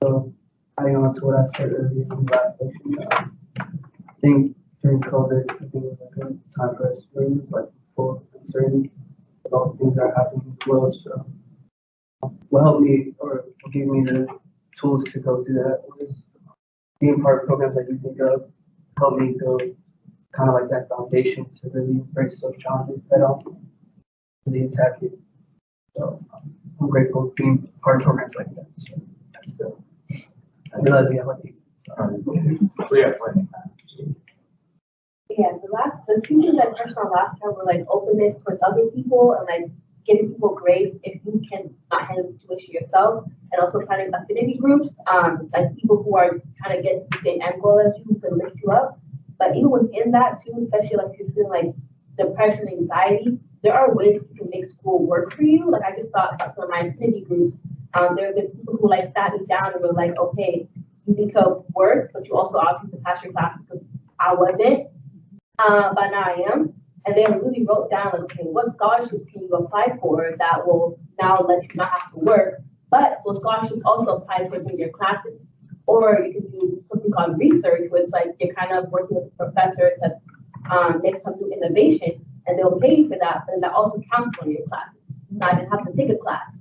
So adding on to what I said earlier in the last section, I think during COVID, I think it was a good time for us to learn, like full uncertainty about things that are happening in the world. So what helped me or gave me the tools to go through that was being part of programs that you think of, helped me build kind of like that foundation to really embrace those challenges head on, really attack it. So I'm grateful for being part of programs like that. So that's good. I realize we have like we have plenty of time. Yeah, the two things I touched on last time were like openness towards other people and like giving people grace if you can not handle the situation yourself, and also finding affinity groups, like people who are trying to get to the same end goal as you, who can lift you up. But even within that too, especially like if you're feeling like depression, anxiety, there are ways you can make school work for you. Like I just thought about some of my affinity groups. There have been people who like sat me down and were like, okay, you need to work, but you also obviously to pass your classes because I wasn't, but now I am. And they really wrote down, like, okay, what scholarships can you apply for that will now let you not have to work, but those scholarships also apply for your classes. Or you can do something called research, where it's like you're kind of working with professors that make some new innovation, and they'll pay you for that, and that also counts on your classes. Now I didn't have to take a class.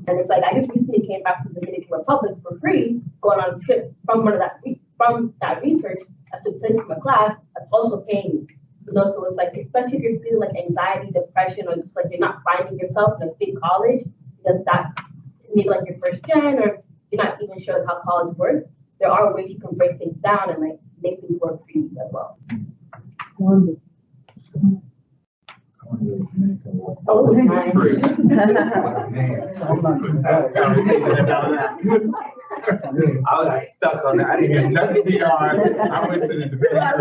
And it's like, I just recently came back from the Dominican Republic for free, going on a trip from that research that took place from a class that's also paying me. So it's like, especially if you're feeling like anxiety, depression, or just like you're not finding yourself in a big college, because that's maybe like your first gen, or you're not even sure how college works, there are ways you can break things down and like make things work for you as well. Oh, nice. I got stuck on that. I didn't hear nothing beyond. I went to the Dominican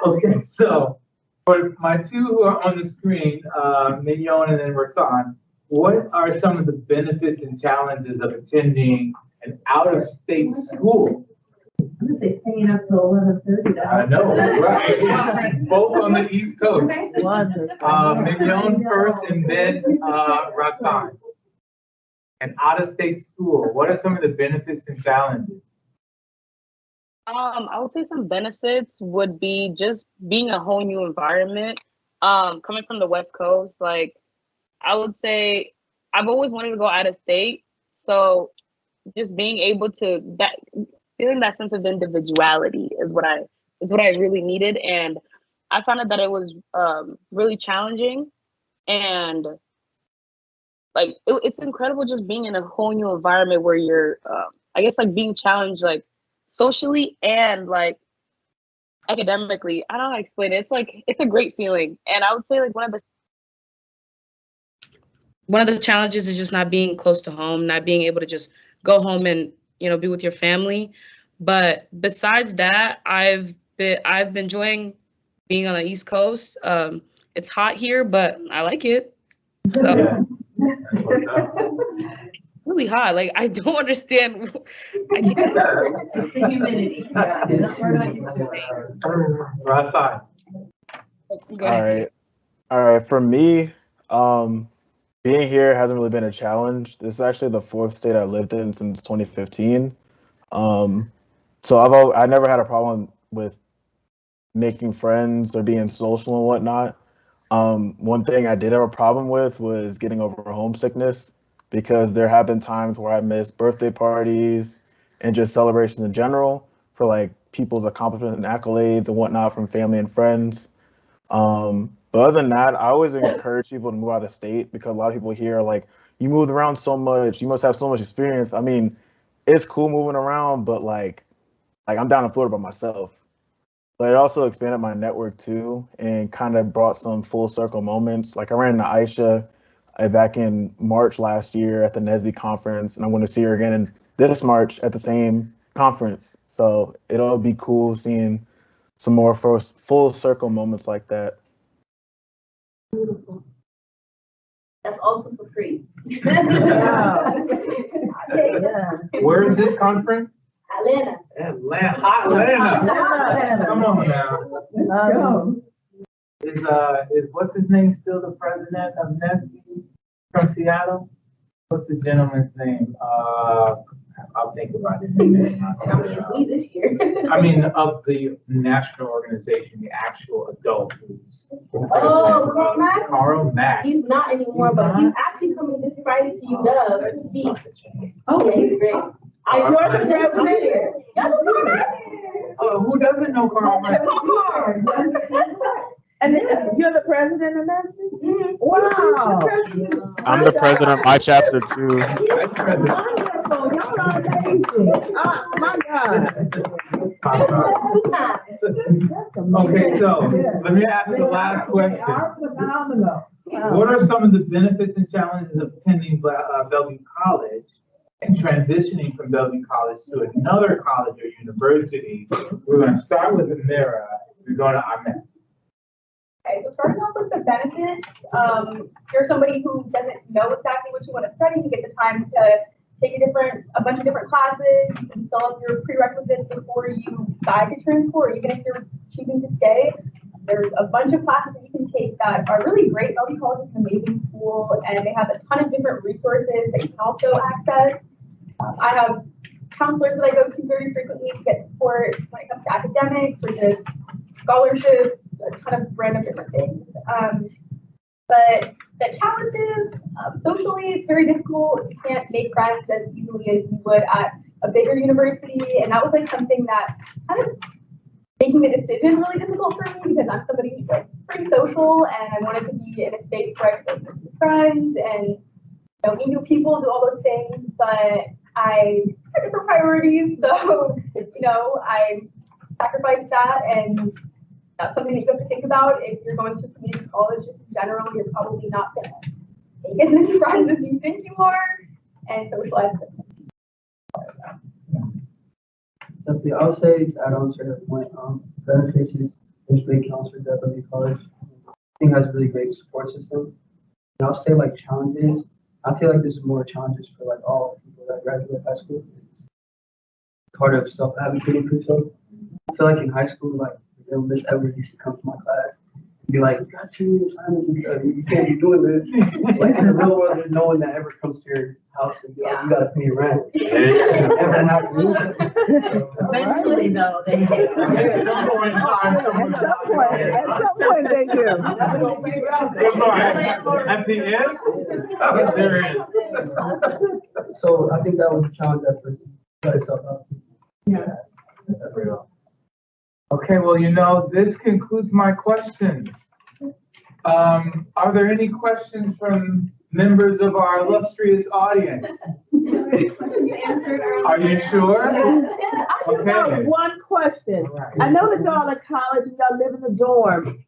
Okay, so for my two who are on the screen, Mignon and then Rasan, what are some of the benefits and challenges of attending an out-of-state school? I'm gonna say staying up till 11:30. I know, right? Both on the East Coast. Mignon first and then Rasan. An out-of-state school, what are some of the benefits and challenges? I would say some benefits would be just being a whole new environment. Coming from the West Coast, like I would say I've always wanted to go out of state. So just being able to feeling that sense of individuality is what I really needed. And I found out that it was really challenging, and like it's incredible just being in a whole new environment where you're I guess like being challenged like socially and like academically. I don't know how to explain it. It's like it's a great feeling. And I would say like one of the challenges is just not being close to home, not being able to just go home and, you know, be with your family. But besides that, I've been enjoying being on the East Coast. It's hot here, but I like it. So really hot. Like I don't understand. I can't. The humidity. Rasan. All right. For me, being here hasn't really been a challenge. This is actually the fourth state I lived in since 2015. So I never had a problem with making friends or being social and whatnot. One thing I did have a problem with was getting over homesickness, because there have been times where I missed birthday parties and just celebrations in general for like people's accomplishments and accolades and whatnot from family and friends. But other than that, I always encourage people to move out of state, because a lot of people here are like, you moved around so much, you must have so much experience. I mean, it's cool moving around, but like I'm down in Florida by myself. But it also expanded my network too, and kind of brought some full circle moments. Like I ran into Aisha back in March last year at the NSBE conference, and I'm going to see her again in this March at the same conference. So it'll be cool seeing some more full circle moments like that. Beautiful. That's also for free. Where is this conference? Atlanta. Atlanta. Come on now. Is what's his name still the president of NSBE from Seattle? What's the gentleman's name? I'll think about it. This year. I mean, of the national organization, the actual adult who's Carl Mack. He's not anymore, but he's actually coming this Friday to UW to speak. Oh, yeah, he's great. You're the president. Oh, who doesn't know Carl Mack? And then you're the president of NSBE? Mm-hmm. Wow. I'm the president of my chapter too. Wonderful. Y'all are amazing. Oh my God. Okay, so let me ask the last question. Phenomenal. What are some of the benefits and challenges of attending Bellevue College and transitioning from Bellevue College to another college or university? We're going to start with Amira. We're going to Ahmed. Okay, so starting off with the benefits, if you're somebody who doesn't know exactly what you want to study, you get the time to take a bunch of different classes, you can fill up your prerequisites before you decide to transfer, or even if you're choosing to stay. There's a bunch of classes that you can take that are really great. Bellevue College is an amazing school, and they have a ton of different resources that you can also access. I have counselors that I go to very frequently to get support when it comes to academics or just scholarships, a ton of random different things. But the challenges, socially, it's very difficult. You can't make friends as easily as you would at a bigger university. And that was like something that kind of making the decision really difficult for me, because I'm somebody who's like pretty social, and I wanted to be in a space where I could make friends and meet new people, do all those things. But I have different priorities, so you know, I sacrificed that, and that's something that you have to think about if you're going to community college just in general. You're probably not gonna make as many friends as you think you are, and socialize with them. Definitely, I would say to add on to her point, benefits is there's great counselors at W College. I think it has a really great support system. And I'll say like challenges. I feel like there's more challenges for like all people that graduate high school. Part of self-advocating for yourself. I feel like in high school, like Miss Edwards used to come to my class and be like, "You got too many assignments and stuff. You can't be doing this." Like in the real world, there's no one that ever comes to your house and be like, "You gotta pay your rent." Ever happened? Eventually, though, they do. At some point they do. At the end, there is. So I think that was a challenge at first. Cut yourself out. Yeah. Okay, well, you know, this concludes my questions. Are there any questions from members of our illustrious audience? Are you sure? I just have one question. I know that y'all in college and y'all live in the dorm.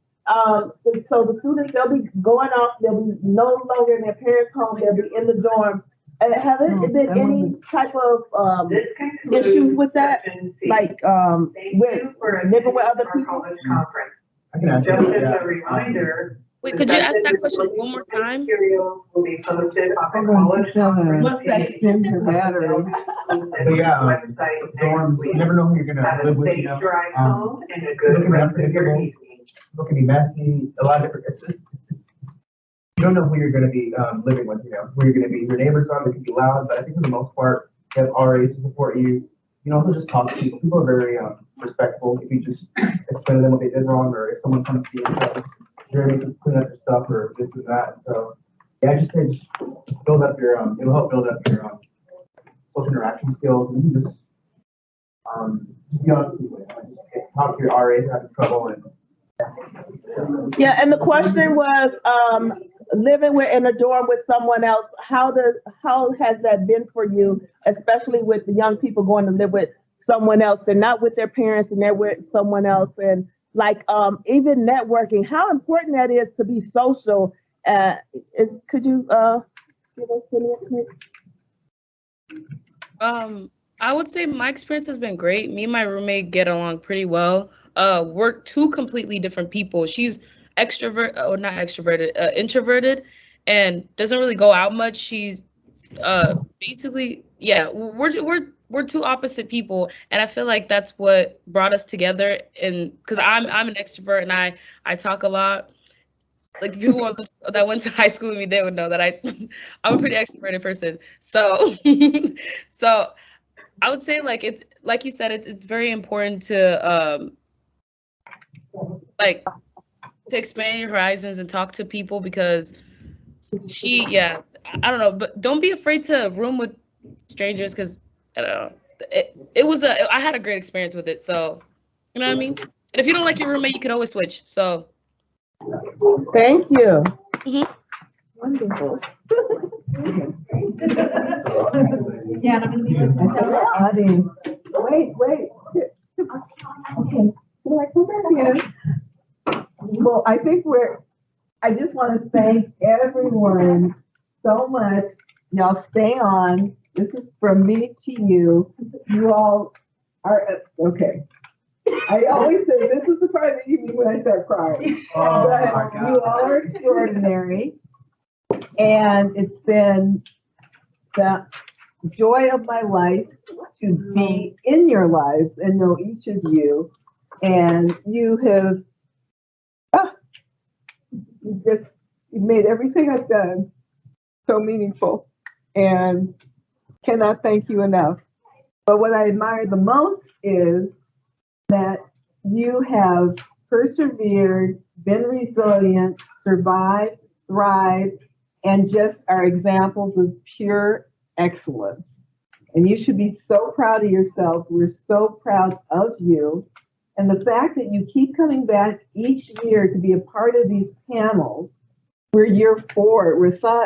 So the students, they'll be going off, they'll be no longer in their parents' home, they'll be in the dorm. Have there been any type of issues with that? Like with living with other people? I can answer that. Just as a reminder. Wait, could you ask that question one more time? Materials will be posted on the college conference What's that extend to that or? But yeah, dorms, you never know who you're gonna live with, you know. Drive home and a good People can be rest of your unpredictable. evening. People can be messy, a lot of different, you don't know who you're gonna be living with, you know, who you're gonna be. Your neighbors are, they can be loud, but I think for the most part, you have RAs to support you. You know, also just talk to people. People are very respectful. If you just explain to them what they did wrong, or if someone comes to you and says, you're able to clean up your stuff or this or that. So yeah, I just say just build up your it'll help build up your social interaction skills, and you just be honest with people. Just talk to your RAs having trouble and Yeah, and the question was, living in a dorm with someone else, how has that been for you, especially with the young people going to live with someone else and not with their parents and they're with someone else, and like even networking, how important that is to be social. Could you give us any? I would say my experience has been great. Me and my roommate get along pretty well. We're two completely different people. She's introverted, and doesn't really go out much. She's basically, yeah, we're two opposite people, and I feel like that's what brought us together. And because I'm an extrovert and I talk a lot. Like the people that went to high school with me, they would know that I'm a pretty extroverted person. So so I would say like it's like you said, it's very important to like to expand your horizons and talk to people, because I don't know, but don't be afraid to room with strangers, because I don't know, I had a great experience with it. So you know what I mean? And if you don't like your roommate, you can always switch. So thank you. Mm-hmm. Wonderful. Yeah. Wait. Okay. Like, come back here. Well, I just want to thank everyone so much. Y'all stay on. This is from me to you. You all are, okay. I always say this is the part of the evening when I start crying. Oh, but my God. you all are extraordinary. And it's been the joy of my life to be in your lives and know each of you. And you have you made everything I've done so meaningful, and cannot thank you enough. But what I admire the most is that you have persevered, been resilient, survived, thrived, and just are examples of pure excellence. And you should be so proud of yourself. We're so proud of you. And the fact that you keep coming back each year to be a part of these panels, we're year 4.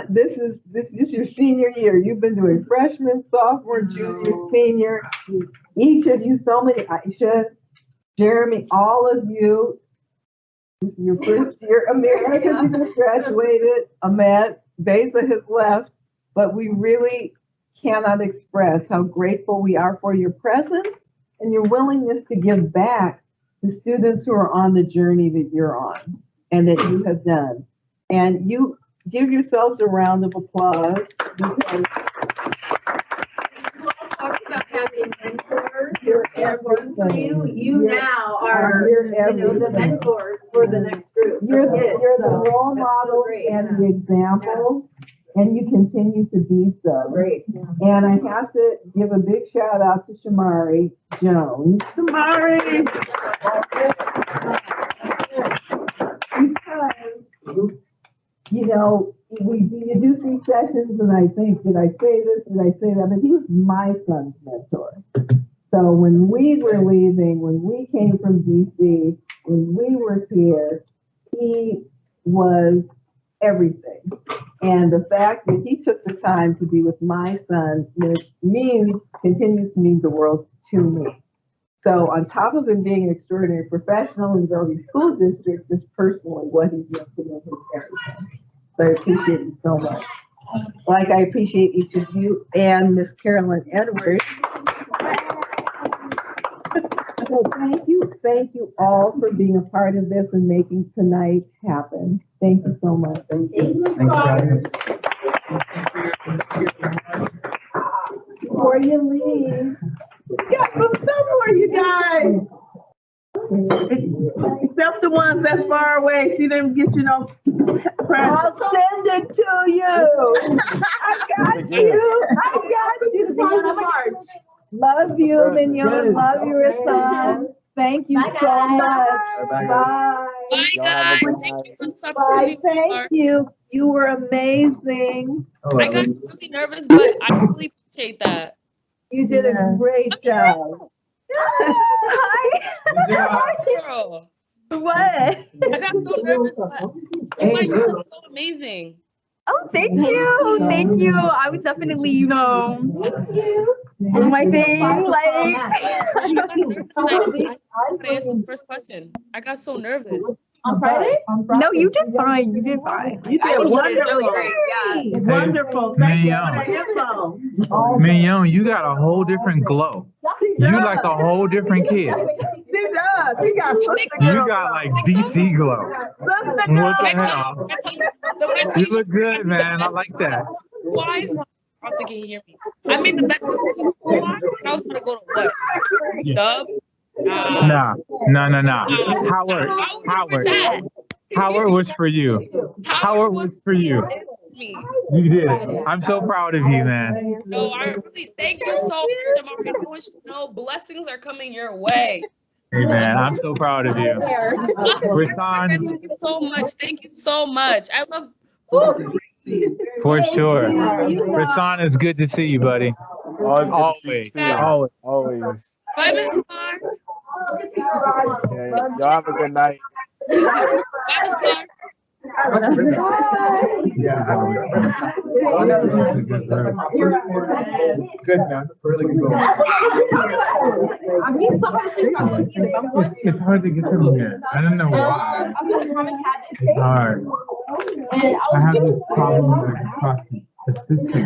This is your senior year. You've been doing freshman, sophomore, junior, senior. each of you, so many, Aisha, Jeremy, all of you. This is your first year. America just graduated. Ahmed, Beza has left, but we really cannot express how grateful we are for your presence and your willingness to give back to students who are on the journey that you're on and that you have done. And you give yourselves a round of applause because You now are, the mentors for the next group. You're the role model and the example, and you continue to be so. Great. And I have to give a big shout out to Shamari Jones. Shamari. Because, you know, you do 3 sessions, and I think, did I say this, did I say that? But he was my son's mentor. So when we were leaving, when we came from DC, when we were here, he was everything. And the fact that he took the time to be with my son continues to mean the world to me. So on top of him being an extraordinary professional in the Bellevue School District, just personally, what he's done for me is everything. So I appreciate you so much. Like I appreciate each of you and Miss Carolyn Edwards. So thank you all for being a part of this and making tonight happen. Thank you so much. Thank you. Before you leave, We got some stuff for you guys. Except the ones that's far away. She didn't get you no present. I'll send it to you. I got you. Love you, Mignon. Love you, Rasan. Thank you so much. Bye. Bye, guys. Thank you for this Bye. opportunity. Thank you. You were amazing. I got really nervous, but I really appreciate that. You did a great job. Girl. What? I got so nervous, but oh my God, it's so amazing. Oh, thank you. Thank you. I would definitely, do my thing. I got nervous. I couldn't answer the first question. I got so nervous. On Friday? No, you did fine. You did fine. You did wonderful. Really great. Yeah. Wonderful. Thank you for the info. Mignon, you got a whole different glow. You like a whole different kid. She does. She got You got like DC glow. What the hell? You look good, man. I like that. Wise, I don't think he can hear me. I made the best decision school-wise, and I was gonna go to what? Dub? Nah. Howard was for you. Howard was for you. Me. You did it. I'm so proud of you, man. No, I really thank you so much. I'm already want you to know blessings are coming your way. Hey, man, I'm so proud of you. Rasan, thank you so much. Thank you so much. I love. Woo. For sure. Rasan, it's good to see you, buddy. Always. Bye, Ms. Clark. Y'all have a good night. You too. Bye, Ms. Clark. Good, man. Really good. It's hard to get to here. I don't know why. It's hard. I have this problem with the system.